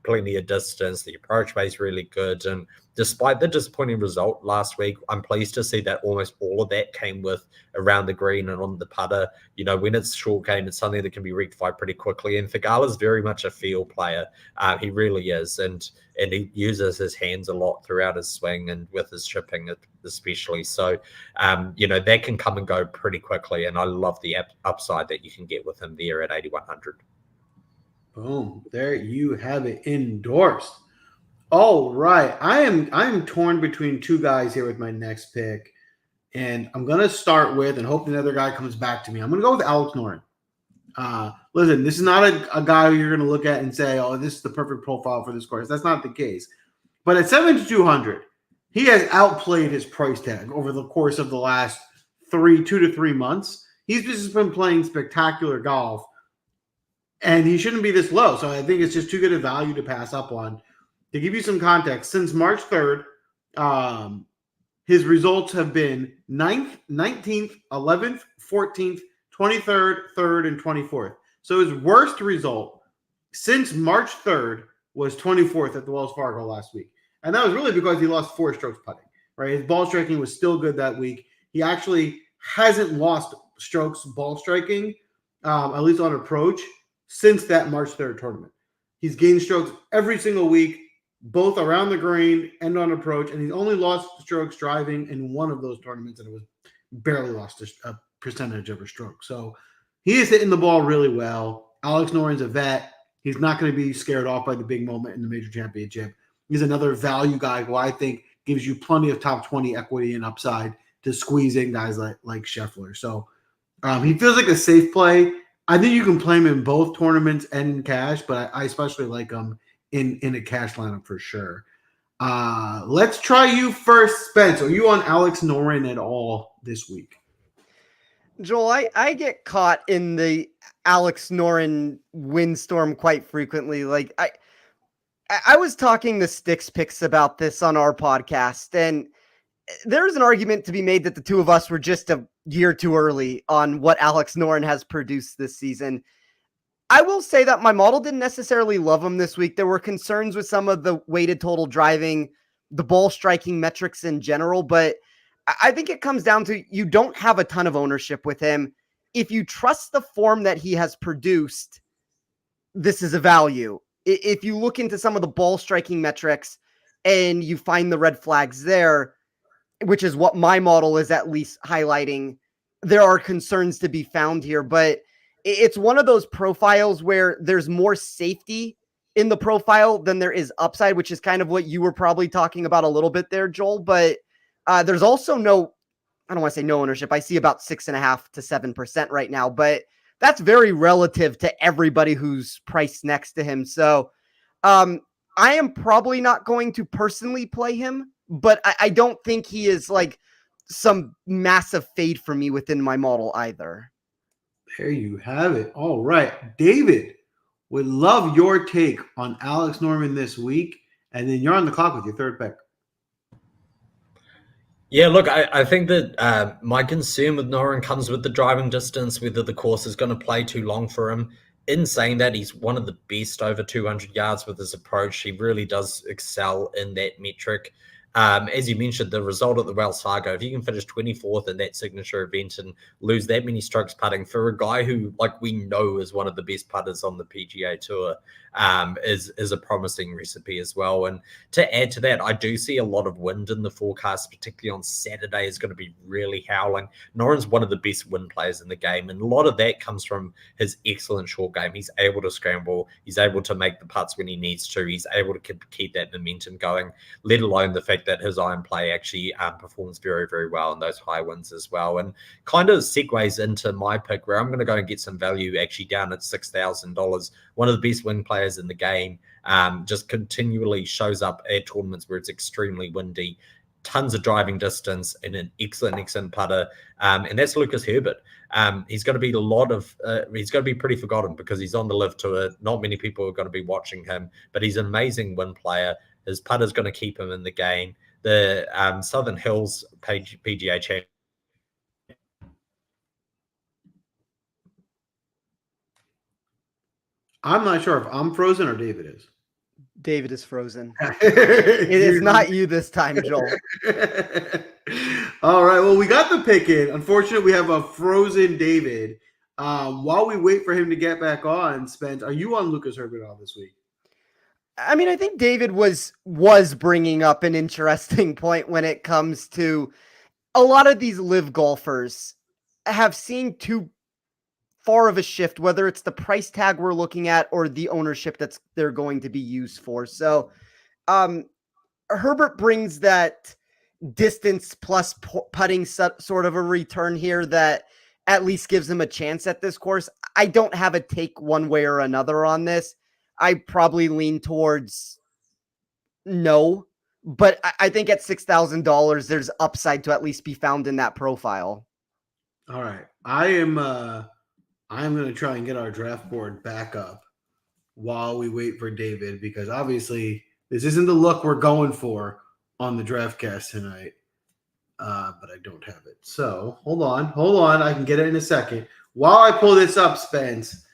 Plenty of distance. The approach play is really good. And despite the disappointing result last week, I'm pleased to see that almost all of that came with around the green and on the putter. You know, when it's short game, it's something that can be rectified pretty quickly. And Theegala is very much a field player. He really is. And he uses his hands a lot throughout his swing and with his chipping especially. So, that can come and go pretty quickly. And I love the upside that you can get with him there at 8,100. Boom. There you have it, endorsed. All right. I'm torn between two guys here with my next pick. And I'm going to start with, and hope another guy comes back to me, I'm going to go with Alex Noren. Listen, this is not a guy who you're going to look at and say, oh, this is the perfect profile for this course. That's not the case. But at 7,200, he has outplayed his price tag over the course of the last 2 to 3 months. He's just been playing spectacular golf, and he shouldn't be this low. So I think it's just too good a value to pass up on. To give you some context, since March 3rd, his results have been 9th, 19th, 11th, 14th, 23rd, 3rd, and 24th. So his worst result since March 3rd was 24th at the Wells Fargo last week. And that was really because he lost 4 strokes putting, right? His ball striking was still good that week. He actually hasn't lost strokes ball striking, at least on approach, since that March 3rd tournament. He's gained strokes every single week, both around the green and on approach, and he's only lost strokes driving in one of those tournaments, and it was barely lost a percentage of a stroke. So he is hitting the ball really well. Alex Noren's a vet. He's not going to be scared off by the big moment in the major championship. He's another value guy who I think gives you plenty of top 20 equity and upside to squeeze in guys like Scheffler. So he feels like a safe play. I think you can play him in both tournaments and in cash, but I especially like him in a cash lineup for sure. Let's try you first, Spence. Are you on Alex Noren at all this week? Joel, I get caught in the Alex Noren windstorm quite frequently. Like I was talking to Sticks Picks about this on our podcast, and there's an argument to be made that the two of us were just a year too early on what Alex Noren has produced this season. I will say that my model didn't necessarily love him this week. There were concerns with some of the weighted total driving, the ball striking metrics in general, but I think it comes down to you don't have a ton of ownership with him. If you trust the form that he has produced, this is a value. If you look into some of the ball striking metrics and you find the red flags there, which is what my model is at least highlighting, there are concerns to be found here. But it's one of those profiles where there's more safety in the profile than there is upside, which is kind of what you were probably talking about a little bit there, Joel. But there's also I don't want to say no ownership. I see about 6.5 to 7% right now, but that's very relative to everybody who's priced next to him. So I am probably not going to personally play him, but I don't think he is like some massive fade for me within my model either. There you have it. All right. David, would love your take on Alex Noren this week. And then you're on the clock with your third pick. Yeah, look, I think that my concern with Noren comes with the driving distance, whether the course is going to play too long for him. In saying that, he's one of the best over 200 yards with his approach. He really does excel in that metric. As you mentioned, the result at the Wells Fargo, if you can finish 24th in that signature event and lose that many strokes putting for a guy who, like, we know is one of the best putters on the PGA Tour, is a promising recipe as well. And to add to that, I do see a lot of wind in the forecast, particularly on Saturday is going to be really howling. Noren's one of the best wind players in the game, and a lot of that comes from his excellent short game. He's able to scramble. He's able to make the putts when he needs to. He's able to keep that momentum going, let alone the fact that his iron play actually performs very, very well in those high winds as well. And kind of segues into my pick where I'm going to go and get some value actually down at $6,000. One of the best wind players in the game, just continually shows up at tournaments where it's extremely windy, tons of driving distance, and an excellent putter. And that's Lucas Herbert. He's going to be he's going to be pretty forgotten because he's on the live tour. Not many people are going to be watching him, but he's an amazing wind player. His putter's going to keep him in the game. The Southern Hills PGA Championship. I'm not sure if I'm frozen or David is. David is frozen. It is not you this time, Joel. All right. Well, we got the pick in. Unfortunately, we have a frozen David. While we wait for him to get back on, Spence, are you on Lucas Herbert all this week? I mean, I think David was bringing up an interesting point when it comes to a lot of these live golfers have seen too far of a shift, whether it's the price tag we're looking at or the ownership they're going to be used for. So Herbert brings that distance plus putting sort of a return here that at least gives him a chance at this course. I don't have a take one way or another on this. I probably lean towards no, but I think at $6,000, there's upside to at least be found in that profile. All right. I'm going to try and get our draft board back up while we wait for David, because obviously this isn't the look we're going for on the Draftcast tonight, but I don't have it. So hold on. I can get it in a second. While I pull this up, Spence,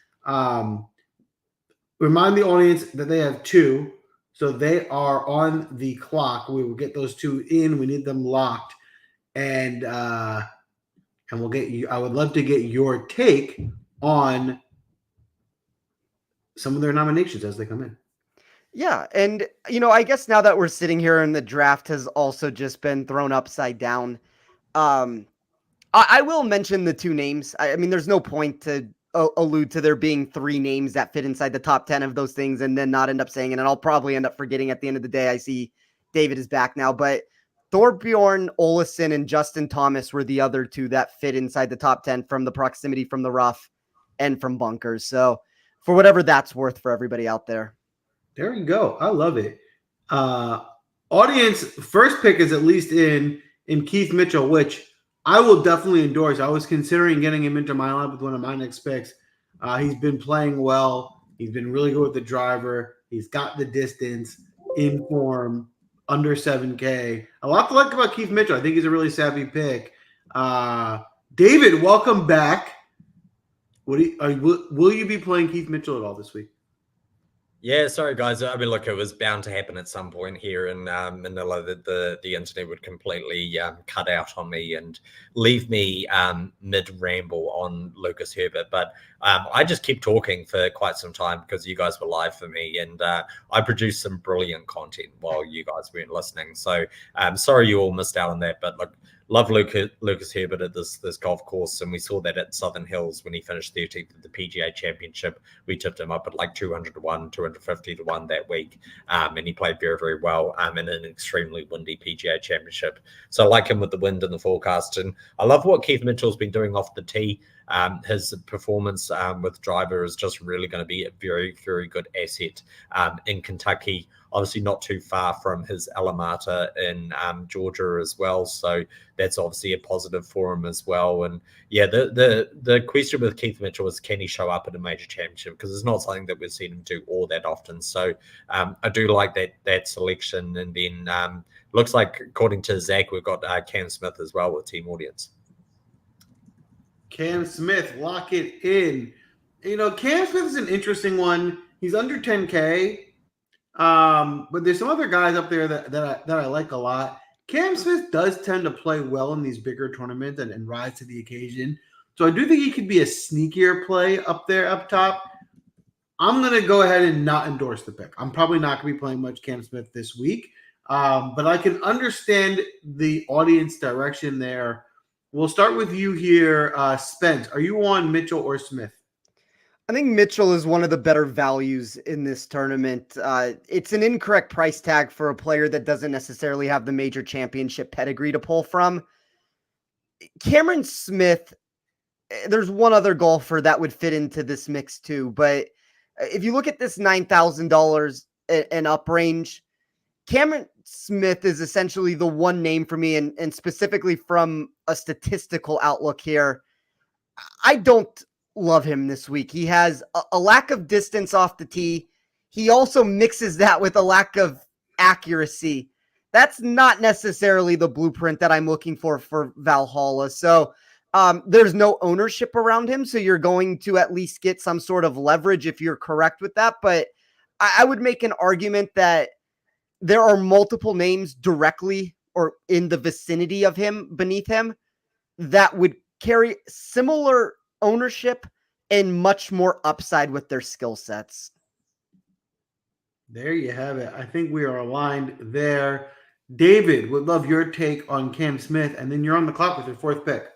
remind the audience that they have two, so they are on the clock. We will get those two in. We need them locked, and we'll get you. I would love to get your take on some of their nominations as they come in. Yeah, and I guess now that we're sitting here and the draft has also just been thrown upside down, I will mention the two names. I mean, there's no point to allude to there being three names that fit inside the top 10 of those things and then not end up saying it. And I'll probably end up forgetting at the end of the day. I see David is back now, but Thorbjorn Olesen and Justin Thomas were the other two that fit inside the top 10 from the proximity from the rough and from bunkers. So for whatever that's worth for everybody out there. There you go. I love it. Audience first pick is at least in Keith Mitchell, which I will definitely endorse. I was considering getting him into my lineup with one of my next picks. He's been playing well. He's been really good with the driver. He's got the distance, in form, under 7K. A lot to like about Keith Mitchell. I think he's a really savvy pick. David, welcome back. Will you be playing Keith Mitchell at all this week? Yeah, sorry guys. I mean, look, it was bound to happen at some point here in Manila that the internet would completely cut out on me and leave me mid ramble on Lucas Herbert. But I just kept talking for quite some time because you guys were live for me, and I produced some brilliant content while you guys weren't listening. So sorry you all missed out on that. But look, love Lucas Herbert at this golf course, and we saw that at Southern Hills when he finished 13th at the PGA Championship. We tipped him up at like 200 to 1, 250 to 1 that week, and he played very, very well in an extremely windy PGA Championship. So I like him with the wind and the forecast, and I love what Keith Mitchell's been doing off the tee. His performance with driver is just really going to be a very, very good asset in Kentucky. Obviously not too far from his alma mater in Georgia as well. So that's obviously a positive for him as well. And yeah, the question with Keith Mitchell is, can he show up at a major championship? Because it's not something that we've seen him do all that often. So I do like that selection. And then looks like, according to Zach, we've got Cam Smith as well with team audience. Cam Smith, lock it in. You know, Cam Smith is an interesting one. He's under 10K. But there's some other guys up there that I like a lot. Cam Smith does tend to play well in these bigger tournaments and rise to the occasion. So I do think he could be a sneakier play up there, up top. I'm going to go ahead and not endorse the pick. I'm probably not going to be playing much Cam Smith this week. But I can understand the audience direction there. We'll start with you here, Spence. Are you on Mitchell or Smith? I think Mitchell is one of the better values in this tournament. It's an incorrect price tag for a player that doesn't necessarily have the major championship pedigree to pull from. Cameron Smith, there's one other golfer that would fit into this mix too, but if you look at this $9,000 and up range, Cameron Smith is essentially the one name for me, and specifically from a statistical outlook here. I don't love him this week. He has a lack of distance off the tee. He also mixes that with a lack of accuracy. That's not necessarily the blueprint that I'm looking for Valhalla. So there's no ownership around him. So you're going to at least get some sort of leverage if you're correct with that. But I would make an argument that there are multiple names directly or in the vicinity of him, beneath him, that would carry similar ownership and much more upside with their skill sets. There you have it. I think we are aligned there. David, would love your take on Cam Smith, and then you're on the clock with your fourth pick.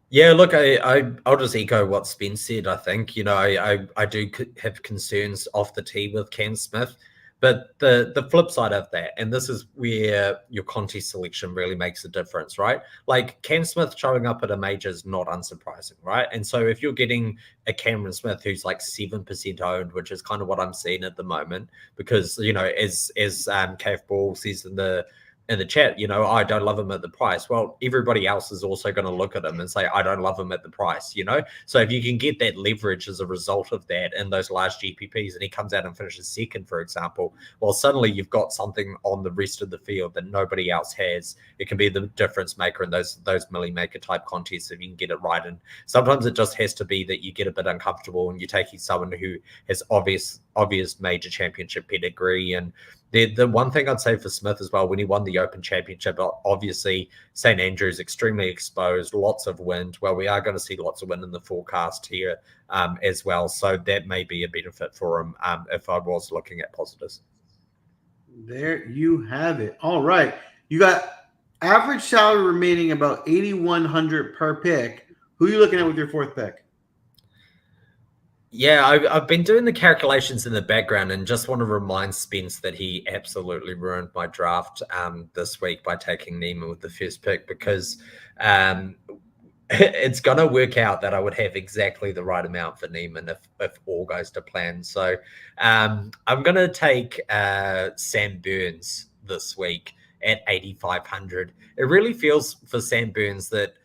Yeah, look, I'll just echo what Spence said. I think, you know, I do have concerns off the tee with Cam Smith. But the flip side of that, and this is where your contest selection really makes a difference, right? Like Cam Smith showing up at a major is not unsurprising, right? And so if you're getting a Cameron Smith who's like 7% owned, which is kind of what I'm seeing at the moment, because, you know, as KF Ball says in the chat, you know, I don't love him at the price. Well, everybody else is also going to look at him and say, I don't love him at the price, you know? So if you can get that leverage as a result of that in those large GPPs, and he comes out and finishes second, for example, well, suddenly you've got something on the rest of the field that nobody else has. It can be the difference maker in those milli maker type contests if you can get it right. And sometimes it just has to be that you get a bit uncomfortable and you're taking someone who has obvious major championship pedigree. And the one thing I'd say for Smith as well, when he won the Open Championship, obviously St. Andrews extremely exposed, lots of wind. Well, we are going to see lots of wind in the forecast here as well. So that may be a benefit for him if I was looking at positives. There you have it. All right. You got average salary remaining about $8,100 per pick. Who are you looking at with your fourth pick? Yeah, I've been doing the calculations in the background and just want to remind Spence that he absolutely ruined my draft this week by taking Neiman with the first pick, because it's going to work out that I would have exactly the right amount for Neiman if all goes to plan. So I'm going to take Sam Burns this week at 8,500. It really feels for Sam Burns that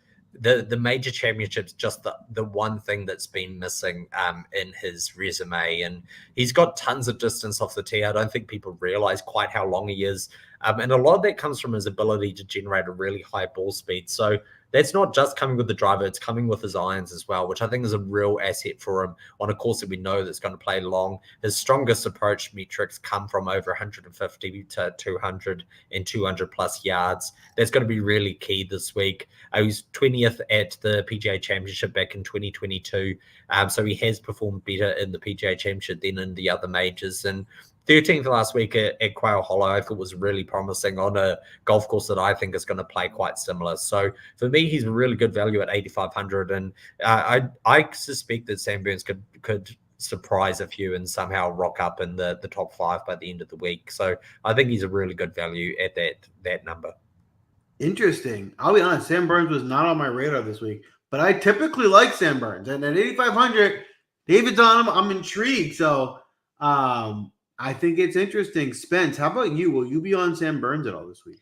the major championships just the one thing that's been missing in his resume, and he's got tons of distance off the tee. I don't think people realize quite how long he is, and a lot of that comes from his ability to generate a really high ball speed. So that's not just coming with the driver, it's coming with his irons as well, which I think is a real asset for him on a course that we know that's going to play long. His strongest approach metrics come from over 150 to 200 and 200 plus yards. That's going to be really key this week. He was 20th at the PGA Championship back in 2022. So he has performed better in the PGA Championship than in the other majors. And 13th last week at Quail Hollow, I thought was really promising on a golf course that I think is going to play quite similar. So for me, he's a really good value at 8,500. And I suspect that Sam Burns could surprise a few and somehow rock up in the top 5 by the end of the week. So I think he's a really good value at that number. Interesting. I'll be honest, Sam Burns was not on my radar this week, but I typically like Sam Burns. And at 8,500, David's on him. I'm intrigued. So I think it's interesting. Spence, how about you? Will you be on Sam Burns at all this week?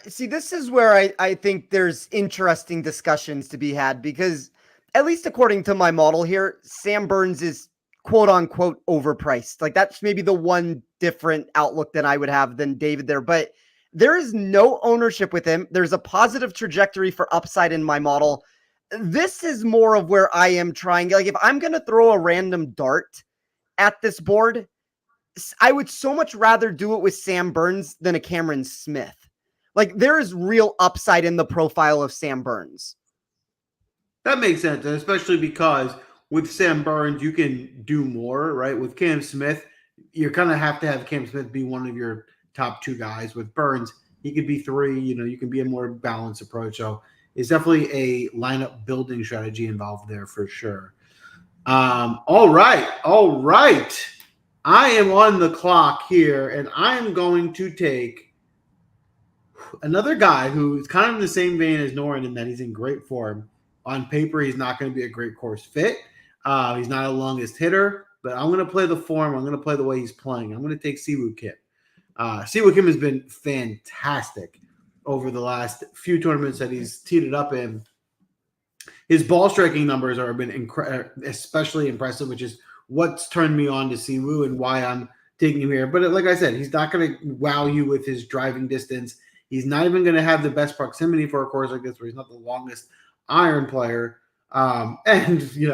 See, this is where I think there's interesting discussions to be had because, at least according to my model here, Sam Burns is quote unquote overpriced. Like that's maybe the one different outlook that I would have than David there, but there is no ownership with him. There's a positive trajectory for upside in my model. This is more of where I am trying. Like if I'm going to throw a random dart at this board, I would so much rather do it with Sam Burns than a Cameron Smith. Like there is real upside in the profile of Sam Burns. That makes sense, and especially because with Sam Burns, you can do more, right? With Cam Smith, you kind of have to have Cam Smith be one of your top 2 guys. With Burns, he could be 3. You can be a more balanced approach. So it's definitely a lineup building strategy involved there for sure. All right. I am on the clock here, and I am going to take another guy who is kind of in the same vein as Noren in that he's in great form. On paper, he's not going to be a great course fit. He's not a longest hitter, but I'm going to play the form. I'm going to play the way he's playing. I'm going to take Siwoo Kim. Siwoo Kim has been fantastic over the last few tournaments that he's teed it up in. His ball striking numbers have been especially impressive, which is what's turned me on to Siwoo and why I'm taking him here. But like I said, he's not going to wow you with his driving distance. He's not even going to have the best proximity for a course like this where he's not the longest iron player. And, he's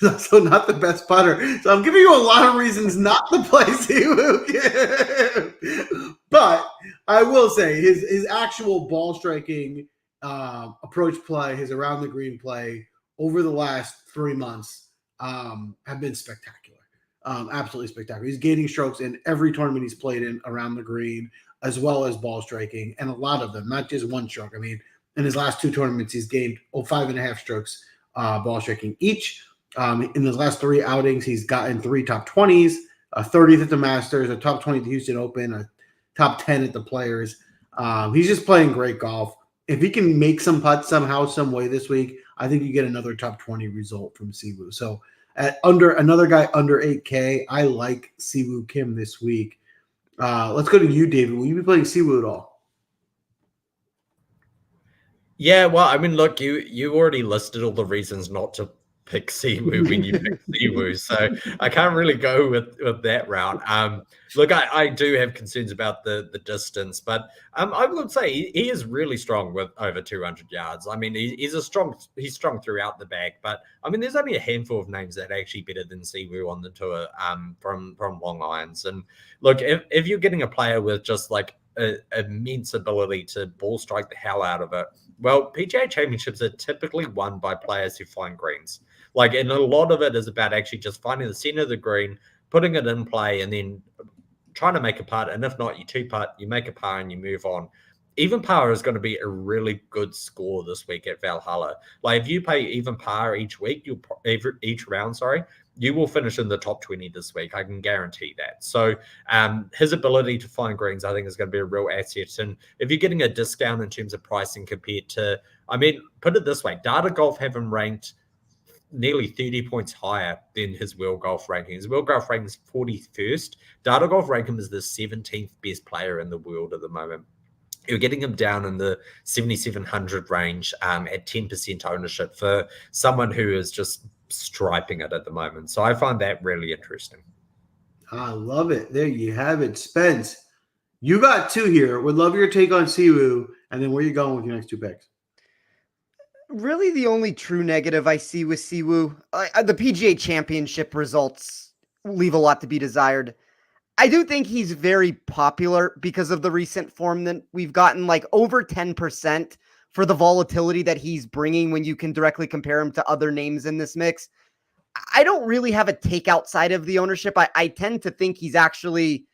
also not the best putter. So I'm giving you a lot of reasons not to play Siwoo Kim. But I will say his actual ball striking approach play, his around the green play over the last 3 months have been spectacular. Absolutely spectacular. He's gaining strokes in every tournament he's played in around the green, as well as ball striking, and a lot of them, not just one stroke. I mean, in his last 2 tournaments, he's gained 5.5 strokes ball striking each. In his last 3 outings, he's gotten 3 top 20s, a 30th at the Masters, a top 20 at the Houston Open, a top 10 at the Players. He's just playing great golf. If he can make some putts somehow, some way this week, I think you get another top 20 result from Siwoo. So at another guy under 8K, I like Siwoo Kim this week. Let's go to you, David. Will you be playing Siwoo at all? Yeah, well, I mean, look, you already listed all the reasons not to pick Siwoo when you pick Siwoo, so I can't really go with that route. Look, I do have concerns about the distance, but I would say he is really strong with over 200 yards. I mean, he's strong throughout the bag, but I mean, there's only a handful of names that are actually better than Siwoo on the tour from long irons. And look, if you're getting a player with just like immense ability to ball strike the hell out of it, well, PGA Championships are typically won by players who find greens. Like, and a lot of it is about actually just finding the center of the green, putting it in play, and then trying to make a putt. And if not, you 2-putt, you make a par, and you move on. Even par is going to be a really good score this week at Valhalla. Like, if you play even par each week, each round, you will finish in the top 20 this week. I can guarantee that. So his ability to find greens, I think, is going to be a real asset. And if you're getting a discount in terms of pricing compared to, I mean, put it this way, DataGolf have him ranked nearly 30 points higher than his World Golf ranking. His World Golf ranking is 41st. DataGolf rank him as the 17th best player in the world at the moment. You're getting him down in the 7,700 range at 10% ownership for someone who is just striping it at the moment. So I find that really interesting. I love it. There you have it. Spence, you got two here. Would love your take on Siwoo, and then where you going with your next two picks? Really, the only true negative I see with Siwoo, the PGA Championship results leave a lot to be desired. I do think he's very popular because of the recent form that we've gotten, like over 10% for the volatility that he's bringing when you can directly compare him to other names in this mix. I don't really have a take outside of the ownership. I tend to think he's actually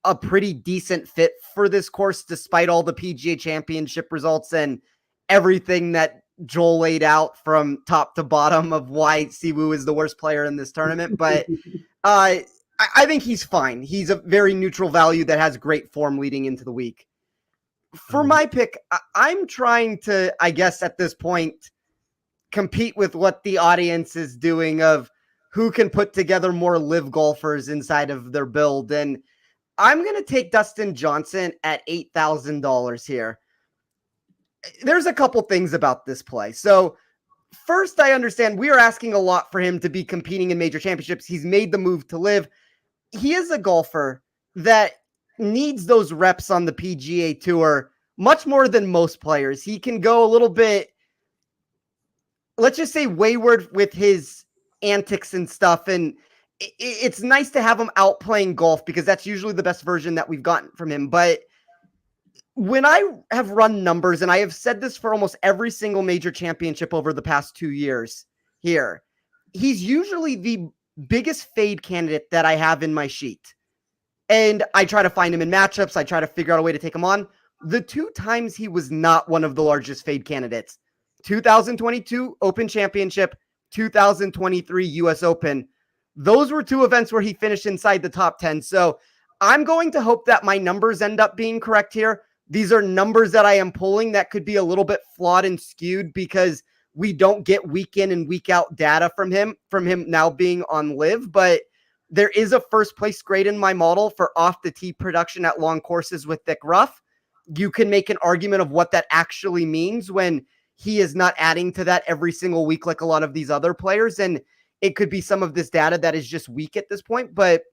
a pretty decent fit for this course, despite all the PGA Championship results and everything that Joel laid out from top to bottom of why Siwoo is the worst player in this tournament. But I think he's fine. He's a very neutral value that has great form leading into the week. For my pick, I'm trying to, I guess at this point, compete with what the audience is doing of who can put together more live golfers inside of their build. And I'm going to take Dustin Johnson at $8,000 here. There's a couple things about this play. So first, I understand we are asking a lot for him to be competing in major championships. He's made the move to live. He is a golfer that needs those reps on the PGA Tour much more than most players. He can go a little bit, let's just say, wayward with his antics and stuff. And it's nice to have him out playing golf because that's usually the best version that we've gotten from him. But when I have run numbers, and I have said this for almost every single major championship over the past 2 years here, he's usually the biggest fade candidate that I have in my sheet. And I try to find him in matchups. I try to figure out a way to take him on. The two times he was not one of the largest fade candidates, 2022 Open Championship, 2023 US Open. Those were two events where he finished inside the top 10. So I'm going to hope that my numbers end up being correct here. These are numbers that I am pulling that could be a little bit flawed and skewed because we don't get week in and week out data from him now being on live. But there is a first place grade in my model for off the tee production at long courses with thick rough. You can make an argument of what that actually means when he is not adding to that every single week like a lot of these other players. And it could be some of this data that is just weak at this point. But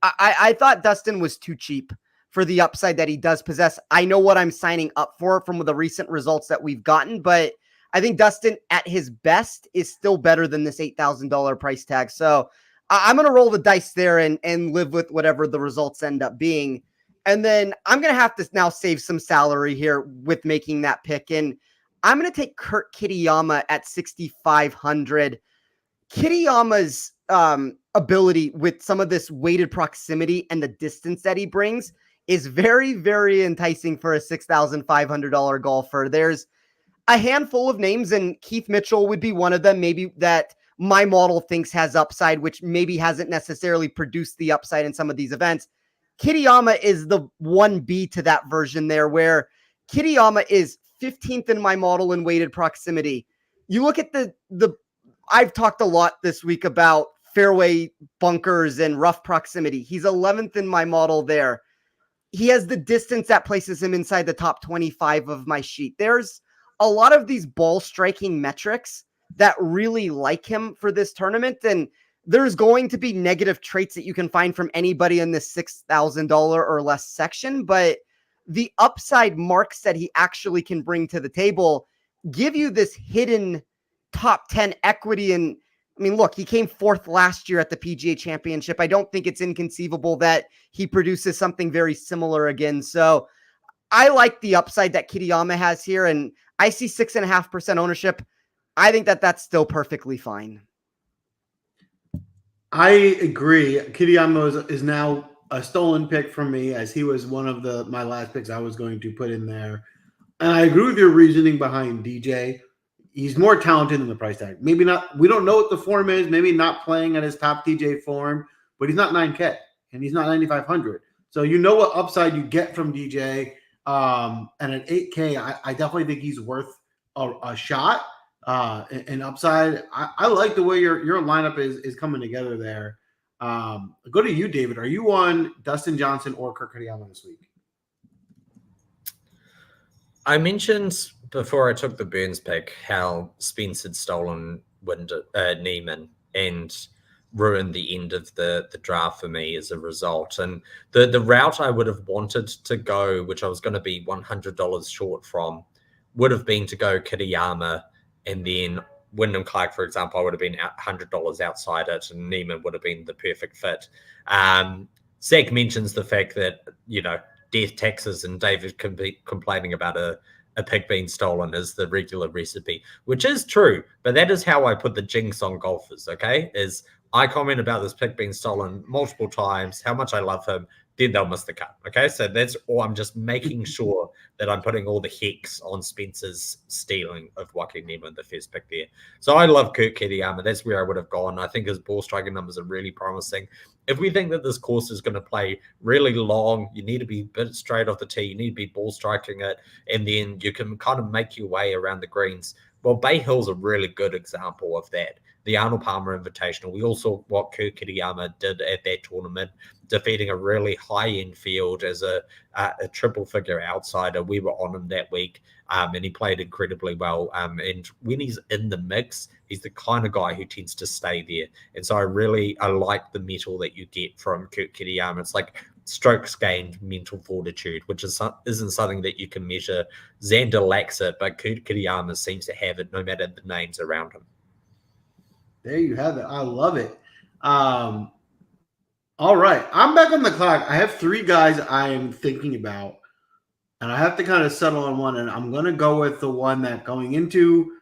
I thought Dustin was too cheap for the upside that he does possess. I know what I'm signing up for from the recent results that we've gotten, but I think Dustin at his best is still better than this $8,000 price tag. So I'm going to roll the dice there and live with whatever the results end up being. And then I'm going to have to now save some salary here with making that pick. And I'm going to take Kurt Kitayama at 6,500. Kitayama's ability with some of this weighted proximity and the distance that he brings is very, very enticing for a $6,500 golfer. There's a handful of names, and Keith Mitchell would be one of them, maybe that my model thinks has upside, which maybe hasn't necessarily produced the upside in some of these events. Kitayama is the 1B to that version there, where Kitayama is 15th in my model in weighted proximity. You look at the I've talked a lot this week about fairway bunkers and rough proximity. He's 11th in my model there. He has the distance that places him inside the top 25 of my sheet. There's a lot of these ball striking metrics that really like him for this tournament. And there's going to be negative traits that you can find from anybody in this $6,000 or less section. But the upside marks that he actually can bring to the table give you this hidden top 10 equity. And I mean, look, he came fourth last year at the PGA Championship. I don't think it's inconceivable that he produces something very similar again. So I like the upside that Kitayama has here, and I see 6.5% ownership. I think that that's still perfectly fine. I agree. Kitayama is now a stolen pick from me, as he was one of my last picks I was going to put in there. And I agree with your reasoning behind DJ. he's more talented than the price tag. Maybe not. We don't know what the form is. Maybe not playing at his top DJ form, but he's not 9K and he's not 9,500. So you know what upside you get from DJ. And at 8K, I definitely think he's worth a shot. And upside, I like the way your lineup is coming together there. Go to you, David. Are you on Dustin Johnson or Kurt Kitayama this week? I mentioned before I took the Burns pick how Spence had stolen Neiman and ruined the end of the draft for me as a result. And the route I would have wanted to go, which I was going to be $100 short from, would have been to go Kitayama and then Wyndham Clark, for example, I would have been $100 outside it, and Neiman would have been the perfect fit. Zach mentions the fact that, death taxes and David complaining about a pick being stolen is the regular recipe, which is true, but that is how I put the jinx on golfers, okay? Is I comment about this pick being stolen multiple times, how much I love him, then they'll miss the cut, okay? So that's all. I'm just making sure that I'm putting all the hex on Spencer's stealing of Joaquin Niemann, the first pick there. So I love Kurt Kitayama. That's where I would have gone. I think his ball striking numbers are really promising. If we think that this course is going to play really long, you need to be a bit straight off the tee. You need to be ball striking it, and then you can kind of make your way around the greens. Well, Bay Hill's a really good example of that. The Arnold Palmer Invitational. We all saw what Kurt Kitayama did at that tournament, defeating a really high-end field as a triple-figure outsider. We were on him that week, and he played incredibly well. And when he's in the mix, he's the kind of guy who tends to stay there. And so I like the metal that you get from Kurt Kitayama. It's like strokes gained mental fortitude, which isn't something that you can measure. Xander lacks it, but Kurt Kitayama seems to have it no matter the names around him. There you have it. I love it. All right. I'm back on the clock. I have 3 guys I am thinking about, and I have to kind of settle on one, and I'm going to go with the one that going into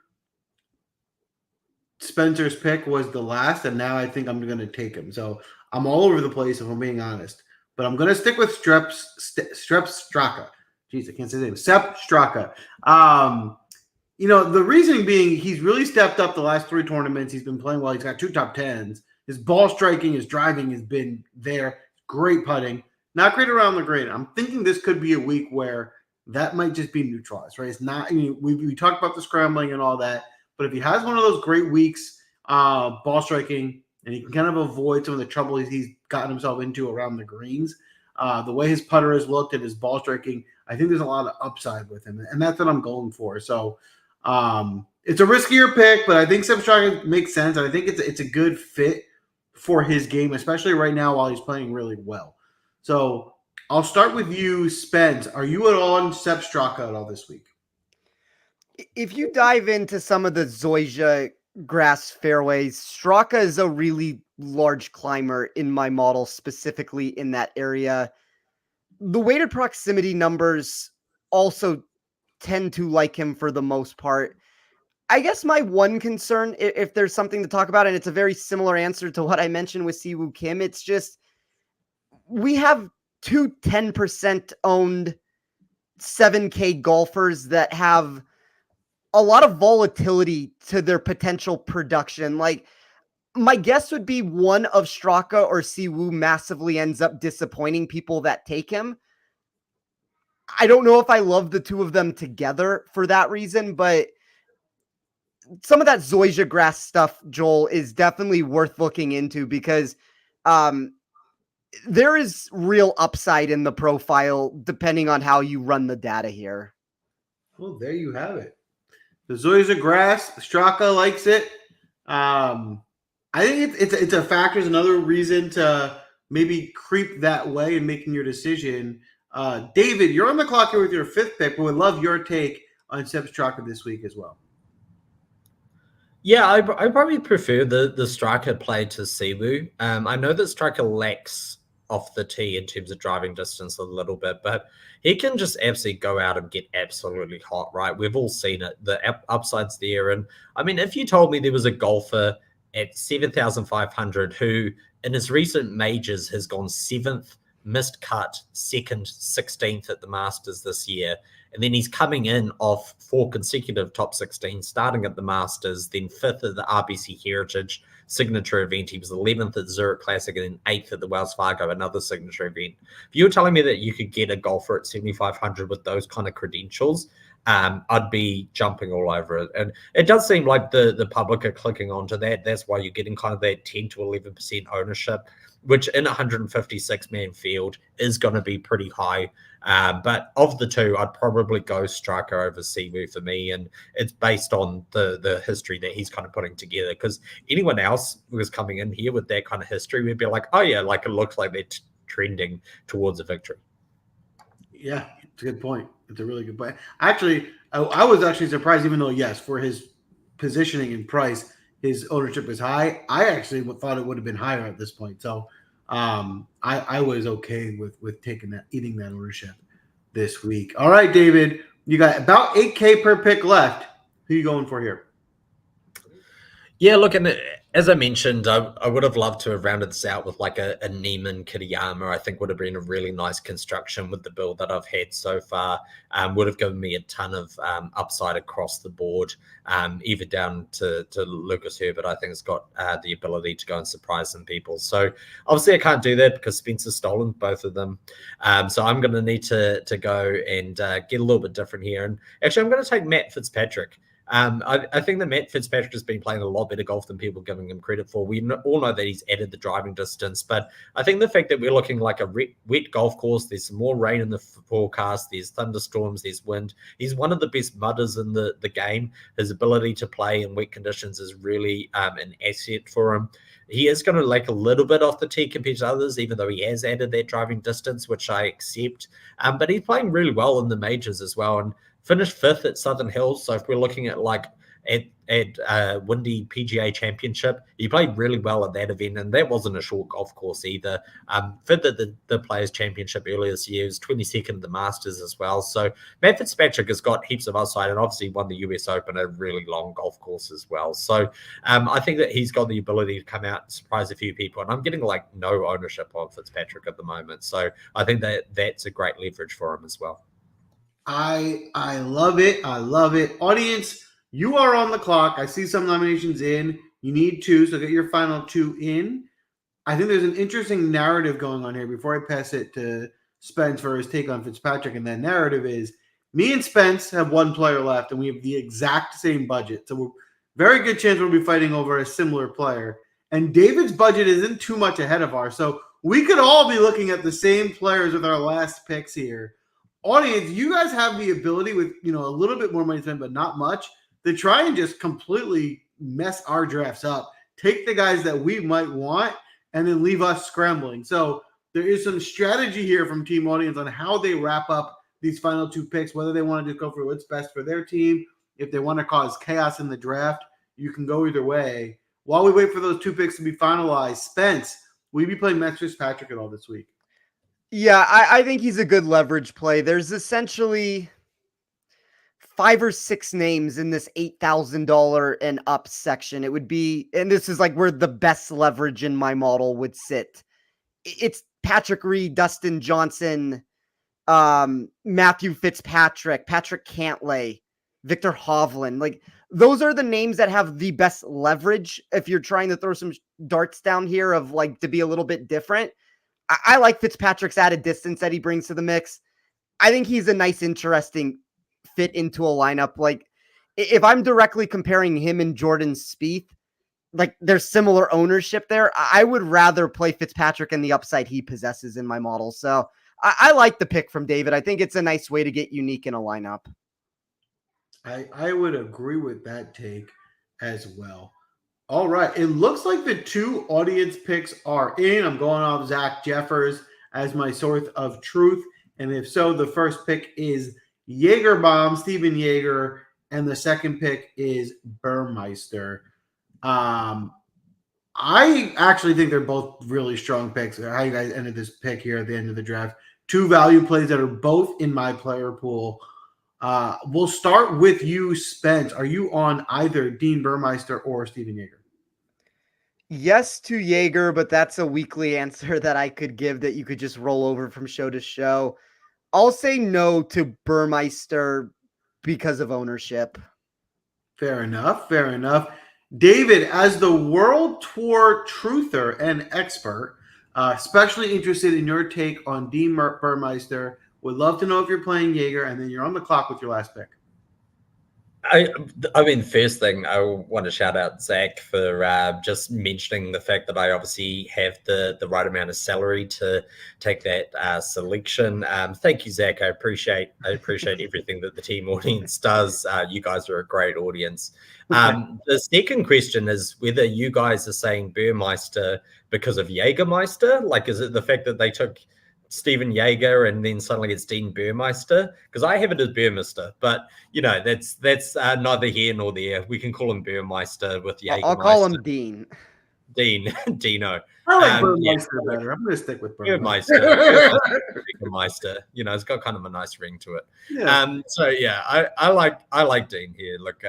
Spencer's pick was the last, and now I think I'm going to take him. So I'm all over the place, if I'm being honest. But I'm going to stick with Strep Straka. Jeez, I can't say his name. Sepp Straka. The reasoning being he's really stepped up the last 3 tournaments. He's been playing well. He's got 2 top 10s. His ball striking, his driving has been there. Great putting. Not great around the green. I'm thinking this could be a week where that might just be neutralized, right? It's not. We talked about the scrambling and all that, but if he has one of those great weeks, ball striking, and he can kind of avoid some of the trouble he's gotten himself into around the greens, the way his putter has looked and his ball striking, I think there's a lot of upside with him, and that's what I'm going for. So. It's a riskier pick, but I think Sepp Straka makes sense. And I think it's a good fit for his game, especially right now while he's playing really well. So I'll start with you, Spence. Are you on Sepp Straka at all this week? If you dive into some of the Zoysia grass fairways, Straka is a really large climber in my model, specifically in that area. The weighted proximity numbers also tend to like him for the most part. I guess my one concern, if there's something to talk about, and it's a very similar answer to what I mentioned with Siwoo Kim, it's just we have 2 10% owned 7K golfers that have a lot of volatility to their potential production. Like, my guess would be one of Straka or Siwoo massively ends up disappointing people that take him. I don't know if I love the 2 of them together for that reason, but some of that Zoysia grass stuff, Joel, is definitely worth looking into because there is real upside in the profile depending on how you run the data here. Well, there you have it. The Zoysia grass, Straka likes it. I think it's a factor. It's another reason to maybe creep that way in making your decision. David, you're on the clock here with your 5th pick. We would love your take on Sepp Straka this week as well. Yeah, I probably prefer the Straka play to Siwoo. I know that Straka lacks off the tee in terms of driving distance a little bit, but he can just absolutely go out and get absolutely hot, right? We've all seen it. The upside's there. And I mean, if you told me there was a golfer at 7,500 who in his recent majors has gone 7th, missed cut, 2nd, 16th at the Masters this year, And then he's coming in off 4 consecutive top 16, starting at the Masters, then 5th at the RBC Heritage signature event. He was 11th at Zurich Classic and then 8th at the Wells Fargo, another signature event. If you were telling me that you could get a golfer at 7,500 with those kind of credentials, I'd be jumping all over it. And it does seem like the public are clicking onto that. That's why you're getting kind of that 10 to 11% ownership, which in a 156-man field is going to be pretty high. But of the two, I'd probably go Striker over Siwoo for me. And it's based on the history that he's kind of putting together. Because anyone else who was coming in here with that kind of history, we'd be like, oh, yeah, like it looks like they're trending towards a victory. Yeah, it's a good point. It's a really good point. Actually, I was actually surprised, even though, yes, for his positioning and price, his ownership is high. I actually thought it would have been higher at this point. So I was okay with taking that, eating that ownership this week. All right, David, you got about 8K per pick left. Who are you going for here? Yeah, look, and as I mentioned, I would have loved to have rounded this out with like a Neiman Kitayama. I think would have been a really nice construction with the build that I've had so far. Would have given me a ton of upside across the board, even down to Lucas Herbert. I think it's got the ability to go and surprise some people. So obviously I can't do that because Spencer's stolen both of them. So I'm going to need to go and get a little bit different here. And actually, I'm going to take Matt Fitzpatrick. I think that Matt Fitzpatrick has been playing a lot better golf than people giving him credit for. We all know that he's added the driving distance, but I think the fact that we're looking like a wet golf course, there's some more rain in the forecast, there's thunderstorms, there's wind. He's one of the best mudders in the game. His ability to play in wet conditions is really an asset for him. He is going to lack a little bit off the tee compared to others, even though he has added that driving distance, which I accept. But he's playing really well in the majors as well. And finished 5th at Southern Hills. So if we're looking at like at Windy PGA Championship, he played really well at that event, and that wasn't a short golf course either. 5th at the Players Championship earlier this year, was 22nd at the Masters as well. So Matt Fitzpatrick has got heaps of upside, and obviously won the US Open, a really long golf course as well. So I think that he's got the ability to come out and surprise a few people, and I'm getting like no ownership on Fitzpatrick at the moment. So I think that that's a great leverage for him as well. I love it. I love it. Audience, you are on the clock. I see some nominations in. You need 2, so get your final 2 in. I think there's an interesting narrative going on here before I pass it to Spence for his take on Fitzpatrick. And that narrative is me and Spence have 1 player left, and we have the exact same budget. So we're very good chance we'll be fighting over a similar player. And David's budget isn't too much ahead of ours. So we could all be looking at the same players with our last picks here. Audience, you guys have the ability with, a little bit more money to spend, but not much, to try and just completely mess our drafts up. Take the guys that we might want and then leave us scrambling. So there is some strategy here from Team Audience on how they wrap up these final 2 picks, whether they want to just go for what's best for their team. If they want to cause chaos in the draft, you can go either way. While we wait for those 2 picks to be finalized, Spence, will you be playing Matt Fitzpatrick at all this week? Yeah, I think he's a good leverage play. There's essentially 5 or 6 names in this $8,000 and up section. It would be, and this is like where the best leverage in my model would sit. It's Patrick Reed, Dustin Johnson, Matthew Fitzpatrick, Patrick Cantlay, Victor Hovland. Like, those are the names that have the best leverage if you're trying to throw some darts down here of like to be a little bit different. I like Fitzpatrick's added distance that he brings to the mix. I think he's a nice, interesting fit into a lineup. Like, if I'm directly comparing him and Jordan Spieth, like there's similar ownership there. I would rather play Fitzpatrick and the upside he possesses in my model. So I like the pick from David. I think it's a nice way to get unique in a lineup. I would agree with that take as well. All right. It looks like the 2 audience picks are in. I'm going off Zach Jeffers as my source of truth. And if so, the first pick is Jaegerbomb, Steven Jaeger, and the second pick is Burmeister. I actually think they're both really strong picks. How you guys ended this pick here at the end of the draft. 2 value plays that are both in my player pool. We'll start with you, Spence. Are you on either Dean Burmeister or Steven Jaeger? Yes to Jaeger, but that's a weekly answer that I could give that you could just roll over from show to show. I'll say no to Burmeister because of ownership. Fair enough. Fair enough. David, as the World Tour truther and expert, especially interested in your take on Dean Burmeister. Would love to know if you're playing Jaeger, and then you're on the clock with your last pick. I mean, first thing, I want to shout out Zach for just mentioning the fact that I obviously have the right amount of salary to take that selection. Thank you, Zach. I appreciate everything that the team audience does. You guys are a great audience. The second question is whether you guys are saying Burmeister because of Jägermeister. Like, is it the fact that they took Steven Jaeger and then suddenly it's Dean Burmeister? Because I have it as Burmeister, but that's neither here nor there. We can call him Burmeister with Jaeger. I'll call him Dean. Dino. I like Burmeister better. I'm going to stick with Burmeister. It's got kind of a nice ring to it. Yeah. I like Dean here. Look,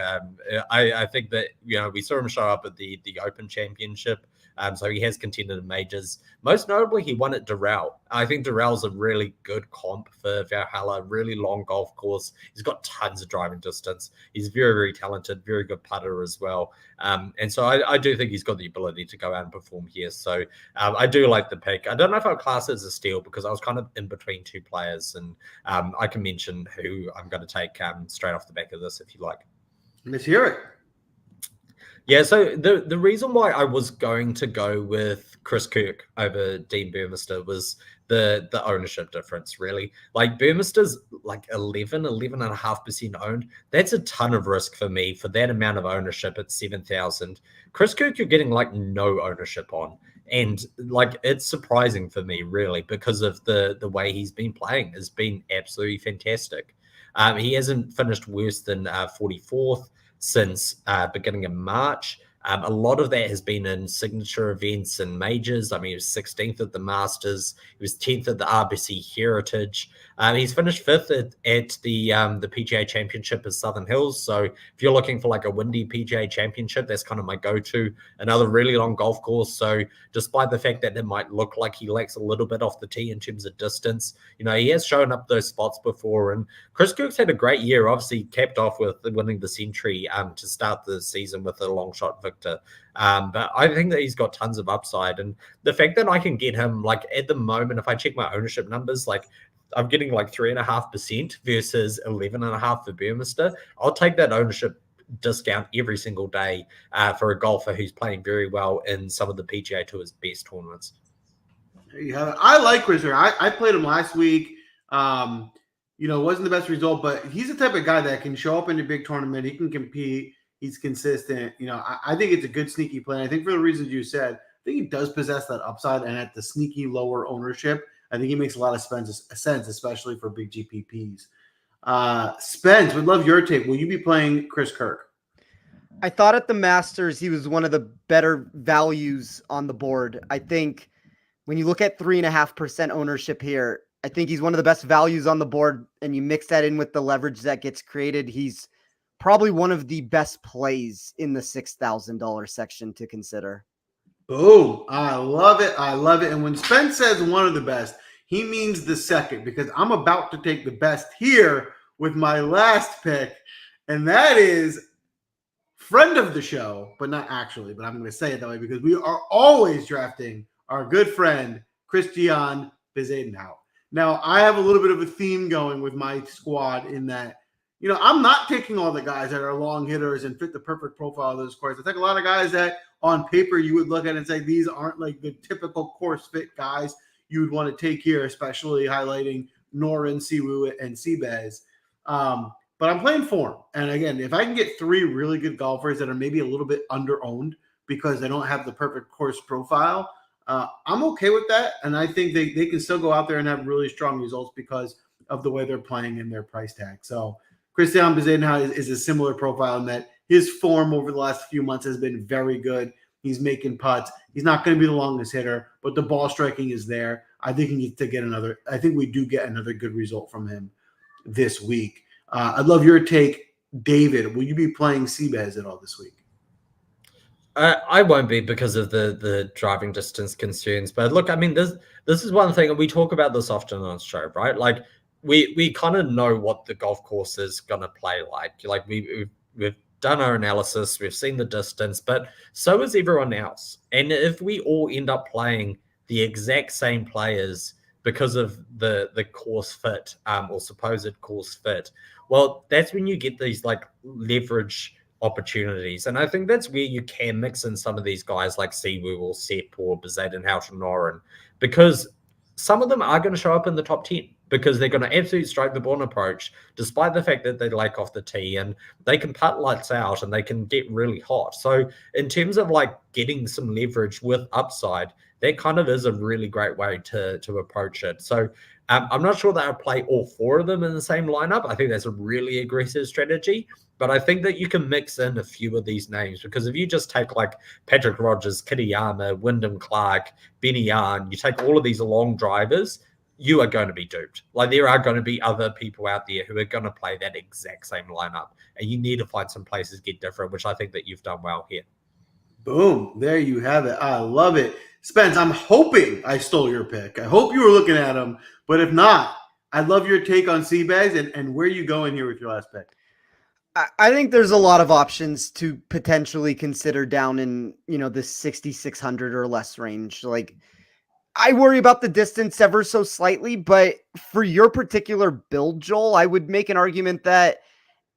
I think that we saw him show up at the Open Championship. So he has contended in majors. Most notably, he won at Doral. I think Doral's a really good comp for Valhalla, really long golf course. He's got tons of driving distance. He's very, very talented, very good putter as well. And so I do think he's got the ability to go out and perform here. So I do like the pick. I don't know if I'll class it as a steal because I was kind of in between two players. And I can mention who I'm going to take straight off the back of this if you like. Let's hear it. Yeah, so the reason why I was going to go with Chris Kirk over Dean Burmeister was the ownership difference, really. Like, Burmeister's like 11.5% owned. That's a ton of risk for me for that amount of ownership at 7,000. Chris Kirk, you're getting like no ownership on. And like, it's surprising for me, really, because of the way he's been playing has been absolutely fantastic. He hasn't finished worse than 44th. Since beginning of March. A lot of that has been in signature events and majors. I mean, he was 16th at the Masters. He was 10th at the RBC Heritage. He's finished 5th at the PGA Championship at Southern Hills. So if you're looking for like a windy PGA Championship, that's kind of my go-to. Another really long golf course. So despite the fact that it might look like he lacks a little bit off the tee in terms of distance, he has shown up those spots before. And Chris Kirk's had a great year, obviously capped off with winning the Century to start the season with a long shot victor. But I think that he's got tons of upside. And the fact that I can get him, like, at the moment, if I check my ownership numbers, like, I'm getting like 3.5% versus 11.5% for Burmeister. I'll take that ownership discount every single day for a golfer who's playing very well in some of the PGA Tour's best tournaments. There you have it. I like Chris Kirk. I played him last week. It wasn't the best result, but he's the type of guy that can show up in a big tournament. He can compete. He's consistent. I think it's a good sneaky play. I think for the reasons you said, I think he does possess that upside, and at the sneaky lower ownership, I think he makes a lot of sense, especially for big GPPs. Spence, would love your take. Will you be playing Chris Kirk? I thought at the Masters he was one of the better values on the board. I think when you look at 3.5% ownership here, I think he's one of the best values on the board, and you mix that in with the leverage that gets created, he's probably one of the best plays in the $6,000 section to consider. Boom. I love it. I love it. And when Spence says one of the best, he means the second, because I'm about to take the best here with my last pick. And that is friend of the show, but not actually, but I'm going to say it that way because we are always drafting our good friend, Christian Bezuidenhout. Now, I have a little bit of a theme going with my squad in that, I'm not taking all the guys that are long hitters and fit the perfect profile of those courses. I take a lot of guys that on paper you would look at and say these aren't like the typical course fit guys you would want to take here, especially highlighting Norin, Siwoo, and Seabez. But I'm playing form. And again, if I can get 3 really good golfers that are maybe a little bit under-owned because they don't have the perfect course profile, I'm okay with that. And I think they can still go out there and have really strong results because of the way they're playing and their price tag. So Christian Bezuidenhout is a similar profile in that his form over the last few months has been very good. He's making putts. He's not going to be the longest hitter, but the ball striking is there. I think he needs to get I think we do get another good result from him this week. I'd love your take, David. Will you be playing Seabez at all this week? I won't be because of the driving distance concerns. But look, I mean, this is one thing, and we talk about this often on the show, right? Like, we kind of know what the golf course is going to play like. Like we've done our analysis, we've seen the distance, but so is everyone else. And if we all end up playing the exact same players because of the course fit or supposed course fit, well, that's when you get these like leverage opportunities. And I think that's where you can mix in some of these guys like Siwoo or Sepp or Bezaid and Houghton Noren, because some of them are going to show up in the top 10 because they're going to absolutely strike the ball approach, despite the fact that they like off the tee and they can putt lights out and they can get really hot. So in terms of like getting some leverage with upside, that kind of is a really great way to approach it. So I'm not sure that I'll play all four of them in the same lineup. I think that's a really aggressive strategy, but I think that you can mix in a few of these names, because if you just take like Patrick Rogers, Kitayama, Wyndham Clark, Benny Yarn, you take all of these long drivers, you are going to be duped. Like there are going to be other people out there who are going to play that exact same lineup, and you need to find some places to get different, which I think that you've done well here. Boom. There you have it. I love it. Spence, I'm hoping I stole your pick. I hope you were looking at him, but if not, I love your take on Seabags and where you going here with your last pick. I think there's a lot of options to potentially consider down in, the 6,600 or less range. Like, I worry about the distance ever so slightly, but for your particular build, Joel, I would make an argument that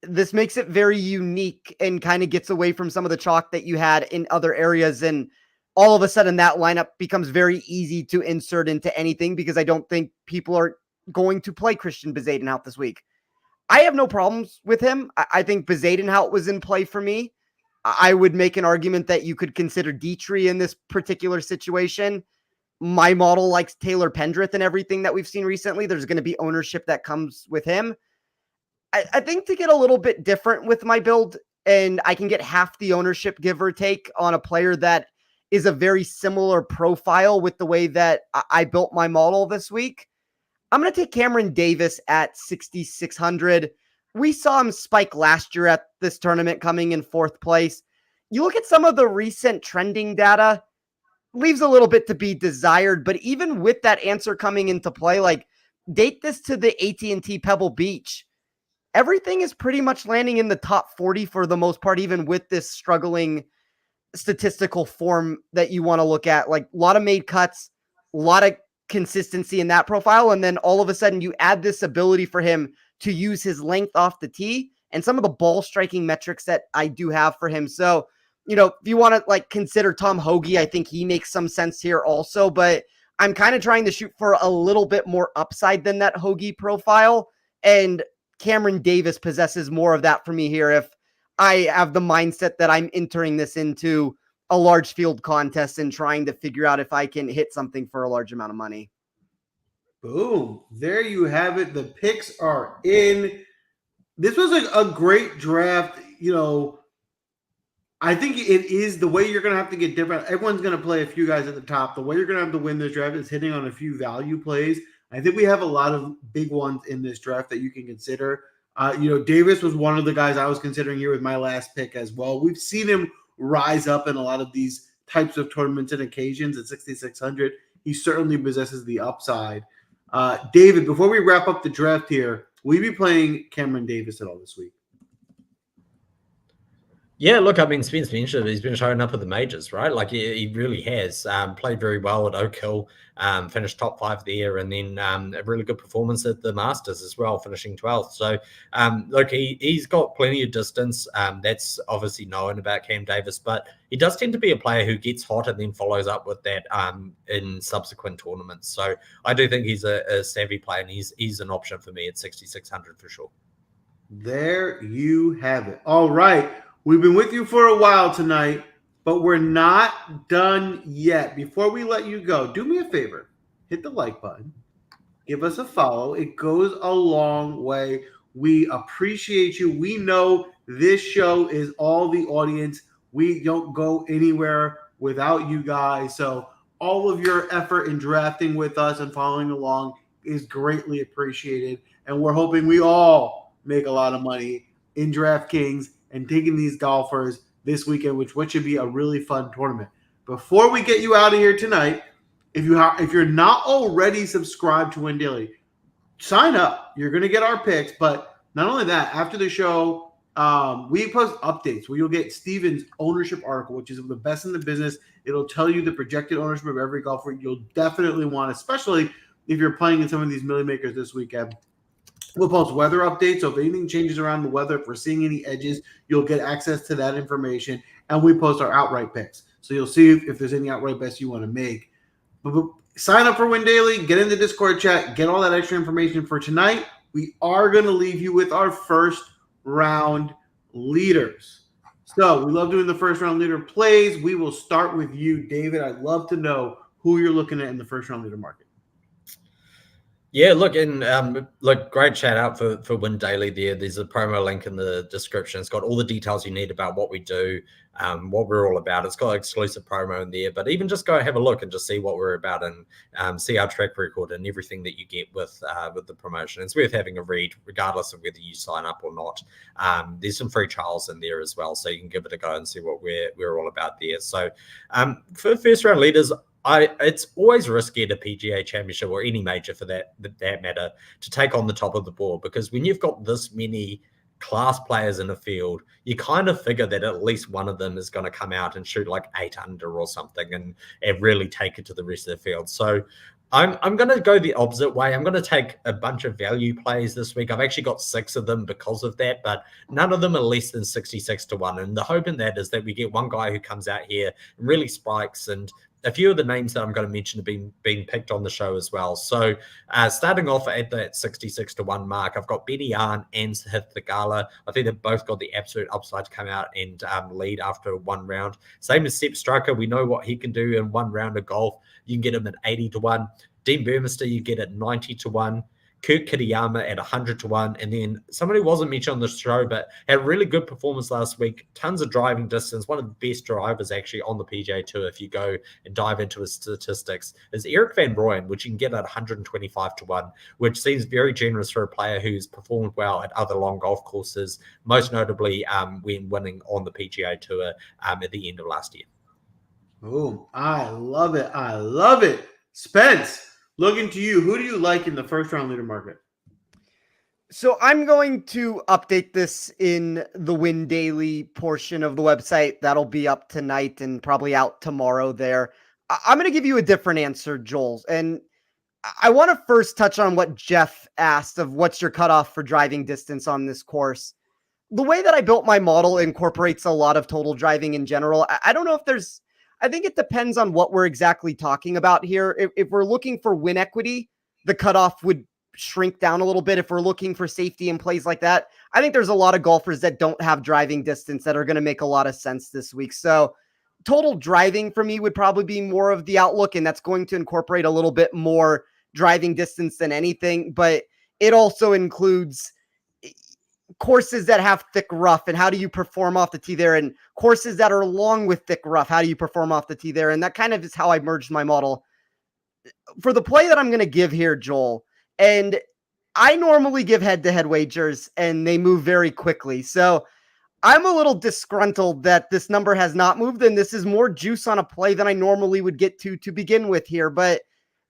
this makes it very unique and kind of gets away from some of the chalk that you had in other areas. And all of a sudden that lineup becomes very easy to insert into anything, because I don't think people are going to play Christian Bezadenhout this week. I have no problems with him. I think Bezadenhout was in play for me. I would make an argument that you could consider Dietrich in this particular situation. My model likes Taylor Pendrith and everything that we've seen recently. There's going to be ownership that comes with him. I think to get a little bit different with my build, and I can get half the ownership, give or take, on a player that is a very similar profile with the way that I built my model this week, I'm going to take Cameron Davis at 6,600. We saw him spike last year at this tournament, coming in fourth place. You look at some of the recent trending data, leaves a little bit to be desired, but even with that answer coming into play, like date this to the AT&T Pebble Beach, everything is pretty much landing in the top 40 for the most part, even with this struggling statistical form that you want to look at. Like a lot of made cuts, a lot of consistency in that profile. And then all of a sudden you add this ability for him to use his length off the tee and some of the ball striking metrics that I do have for him. So, if you want to like consider Tom Hoagie, I think he makes some sense here also, but I'm kind of trying to shoot for a little bit more upside than that Hoagie profile. And Cameron Davis possesses more of that for me here if I have the mindset that I'm entering this into a large field contest and trying to figure out if I can hit something for a large amount of money. Boom. There you have it. The picks are in. This was a great draft. I think it is the way you're going to have to get different. Everyone's going to play a few guys at the top. The way you're going to have to win this draft is hitting on a few value plays. I think we have a lot of big ones in this draft that you can consider. Davis was one of the guys I was considering here with my last pick as well. We've seen him rise up in a lot of these types of tournaments and occasions at 6,600. He certainly possesses the upside. David, before we wrap up the draft here, will you be playing Cameron Davis at all this week? Yeah, look, I mean, Spence mentioned he's been showing up at the majors, right? Like he really has played very well at Oak Hill, finished top 5 there, and then a really good performance at the Masters as well, finishing 12th. So, look, he's got plenty of distance. That's obviously known about Cam Davis, but he does tend to be a player who gets hot and then follows up with that in subsequent tournaments. So I do think he's a savvy player, and he's an option for me at 6,600 for sure. There you have it. All right. We've been with you for a while tonight, but we're not done yet. Before we let you go, do me a favor. Hit the like button. Give us a follow. It goes a long way. We appreciate you. We know this show is all the audience. We don't go anywhere without you guys. So all of your effort in drafting with us and following along is greatly appreciated. And we're hoping we all make a lot of money in DraftKings and taking these golfers this weekend, which should be a really fun tournament. Before we get you out of here tonight, if you're not already subscribed to Win Daily, sign up. You're going to get our picks, but not only that, after the show, we post updates where you'll get Steven's ownership article, which is the best in the business. It'll tell you the projected ownership of every golfer you'll definitely want, especially if you're playing in some of these Millie Makers this weekend. We'll post weather updates, so if anything changes around the weather, if we're seeing any edges, you'll get access to that information. And we post our outright picks, so you'll see if there's any outright bets you want to make. But sign up for Win Daily, get in the Discord chat, get all that extra information for tonight. We are going to leave you with our first round leaders. So we love doing the first round leader plays. We will start with you, David. I'd love to know who you're looking at in the first round leader market. Yeah, look, and great shout out for Win Daily there. There's a promo link in the description. It's got all the details you need about what we do, what we're all about. It's got an exclusive promo in there, but even just go have a look and just see what we're about and see our track record and everything that you get with the promotion. It's worth having a read, regardless of whether you sign up or not. There's some free trials in there as well, so you can give it a go and see what we're all about there. So for first round leaders, it's always risky at a PGA Championship or any major for that matter to take on the top of the board, because when you've got this many class players in the field, you kind of figure that at least one of them is going to come out and shoot like 8 under or something and really take it to the rest of the field. So I'm going to go the opposite way. I'm going to take a bunch of value plays this week. I've actually got 6 of them because of that, but none of them are less than 66 to 1. And the hope in that is that we get one guy who comes out here and really spikes, and a few of the names that I'm going to mention have been picked on the show as well. So starting off at that 66 to 1 mark, I've got Benny Yarn and Sahith Theegala. I think they've both got the absolute upside to come out and lead after one round. Same as Sepp Straka. We know what he can do in one round of golf. You can get him at 80 to 1. Dean Burmester, you get at 90 to 1. Kurt Kitayama at 100 to 1. And then somebody who wasn't mentioned on the show, but had a really good performance last week. Tons of driving distance. One of the best drivers actually on the PGA Tour, if you go and dive into his statistics, is Eric Van Rooyen, which you can get at 125 to 1, which seems very generous for a player who's performed well at other long golf courses, most notably when winning on the PGA Tour at the end of last year. Oh, I love it. I love it. Spence, looking to you, who do you like in the first round leader market? So I'm going to update this in the Win Daily portion of the website. That'll be up tonight and probably out tomorrow there. I'm going to give you a different answer, Joel. And I want to first touch on what Jeff asked of what's your cutoff for driving distance on this course. The way that I built my model incorporates a lot of total driving in general. I don't know if there's, I think it depends on what we're exactly talking about here. If we're looking for win equity, the cutoff would shrink down a little bit. If we're looking for safety in plays like that, I think there's a lot of golfers that don't have driving distance that are going to make a lot of sense this week. So total driving for me would probably be more of the outlook, and that's going to incorporate a little bit more driving distance than anything, but it also includes courses that have thick rough and how do you perform off the tee there, and courses that are long with thick rough, how do you perform off the tee there? And that kind of is how I merged my model for the play that I'm going to give here, Joel. And I normally give head-to-head wagers and they move very quickly. So I'm a little disgruntled that this number has not moved, and this is more juice on a play than I normally would get to begin with here. But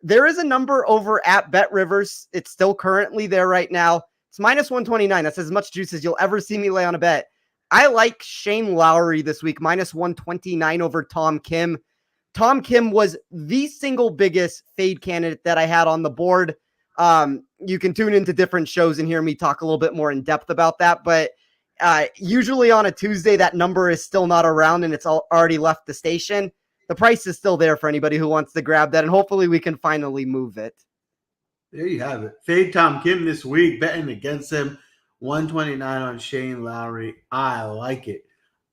there is a number over at Bet Rivers. It's still currently there right now. It's minus 129. That's as much juice as you'll ever see me lay on a bet. I like Shane Lowry this week, minus 129 over Tom Kim. Tom Kim was the single biggest fade candidate that I had on the board. You can tune into different shows and hear me talk a little bit more in depth about that. But usually on a Tuesday, that number is still not around and it's already left the station. The price is still there for anybody who wants to grab that, and hopefully we can finally move it. There you have it. Fade Tom Kim this week, betting against him. 129 on Shane Lowry. I like it.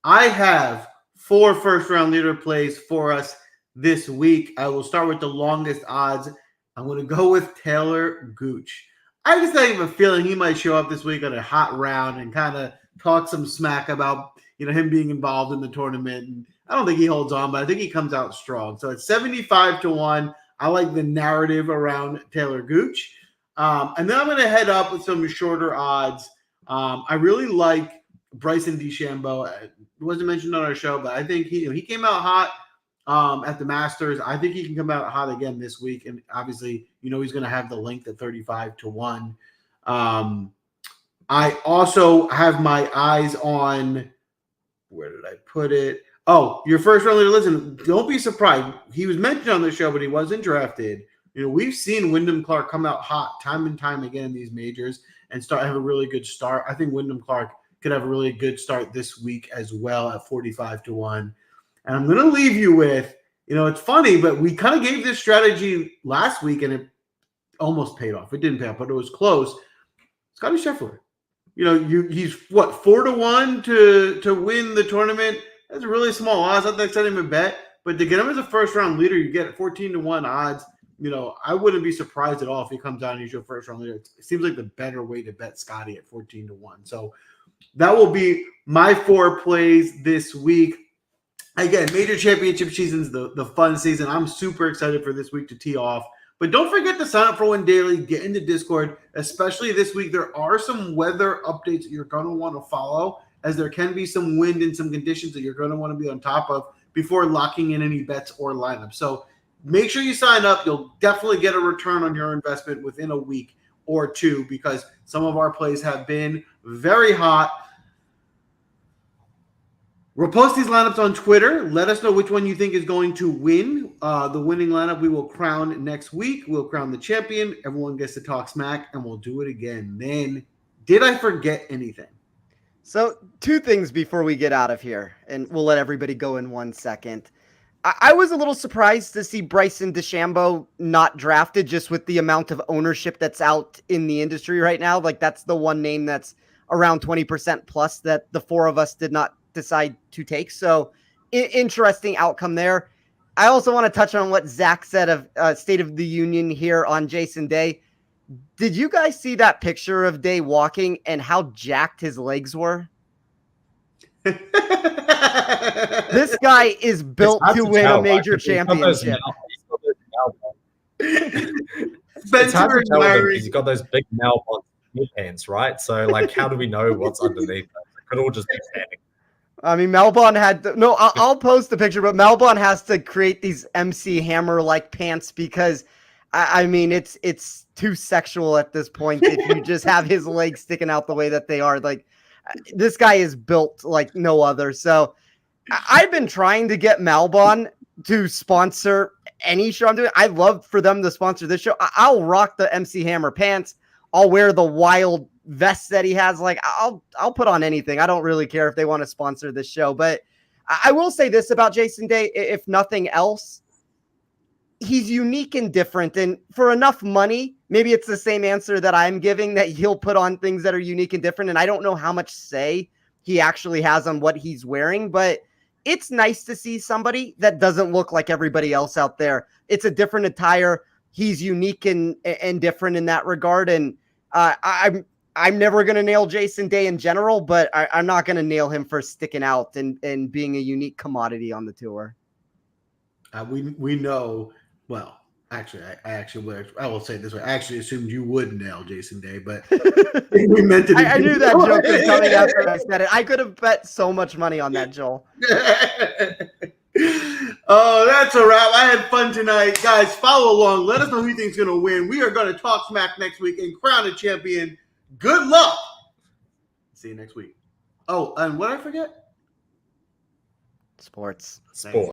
I have 4 first-round leader plays for us this week. I will start with the longest odds. I'm going to go with Taylor Gooch. I just have a feeling he might show up this week on a hot round and kind of talk some smack about, him being involved in the tournament. And I don't think he holds on, but I think he comes out strong. So it's 75 to 1. I like the narrative around Taylor Gooch. And then I'm going to head up with some shorter odds. I really like Bryson DeChambeau. It wasn't mentioned on our show, but I think he came out hot at the Masters. I think he can come out hot again this week. And obviously, he's going to have the length at 35-1. I also have my eyes on, where did I put it? Oh, your first round leader. Listen, don't be surprised. He was mentioned on the show, but he wasn't drafted. We've seen Wyndham Clark come out hot time and time again in these majors and have a really good start. I think Wyndham Clark could have a really good start this week as well at 45-1. And I'm going to leave you with, it's funny, but we kind of gave this strategy last week and it almost paid off. It didn't pay off, but it was close. Scotty Scheffler. He's 4-1 to win the tournament. That's a really small odds. Not that exciting of a bet, but to get him as a first round leader, you get 14-1 odds. I wouldn't be surprised at all if he comes out and he's your first round leader. It seems like the better way to bet Scotty at 14-1. So that will be my 4 plays this week. Again, major championship season's the fun season. I'm super excited for this week to tee off. But don't forget to sign up for Win Daily, get into Discord, especially this week. There are some weather updates that you're going to want to follow, as there can be some wind and some conditions that you're going to want to be on top of before locking in any bets or lineups. So make sure you sign up. You'll definitely get a return on your investment within a week or two, because some of our plays have been very hot. We'll post these lineups on Twitter. Let us know which one you think is going to win. The winning lineup we will crown next week. We'll crown the champion. Everyone gets to talk smack, and we'll do it again. Then, did I forget anything? So 2 things before we get out of here, and we'll let everybody go in 1 second. I was a little surprised to see Bryson DeChambeau not drafted, just with the amount of ownership that's out in the industry right now. Like, that's the one name that's around 20% plus that the 4 of us did not decide to take. So interesting outcome there. I also want to touch on what Zach said of State of the Union here on Jason Day. Did you guys see that picture of Day walking and how jacked his legs were? This guy is built to win a major championship. It's hard to tell because he's got those big Malbon pants, right? So, how do we know what's underneath? It could all just be standing. I mean, Malbon I'll post the picture, but Malbon has to create these MC Hammer-like pants because, I mean, it's too sexual at this point if you just have his legs sticking out the way that they are. Like, this guy is built like no other. So I've been trying to get Malbon to sponsor any show I'm doing. I'd love for them to sponsor this show. I'll rock the MC Hammer pants. I'll wear the wild vest that he has. Like, I'll put on anything. I don't really care if they want to sponsor this show. But I will say this about Jason Day, if nothing else, he's unique and different. And for enough money, maybe it's the same answer that I'm giving, that he'll put on things that are unique and different. And I don't know how much say he actually has on what he's wearing, but it's nice to see somebody that doesn't look like everybody else out there. It's a different attire. He's unique and different in that regard. And I'm never going to nail Jason Day in general, but I'm not going to nail him for sticking out and being a unique commodity on the tour. We know, well, actually, I will say it this way. I actually assumed you would nail Jason Day, but we meant it. I knew that joke was coming after I said it. I could have bet so much money on that, Joel. Oh, that's a wrap. I had fun tonight. Guys, follow along. Let us know who you think is going to win. We are going to talk smack next week and crown a champion. Good luck. See you next week. Oh, and what did I forget? Sports. Sports.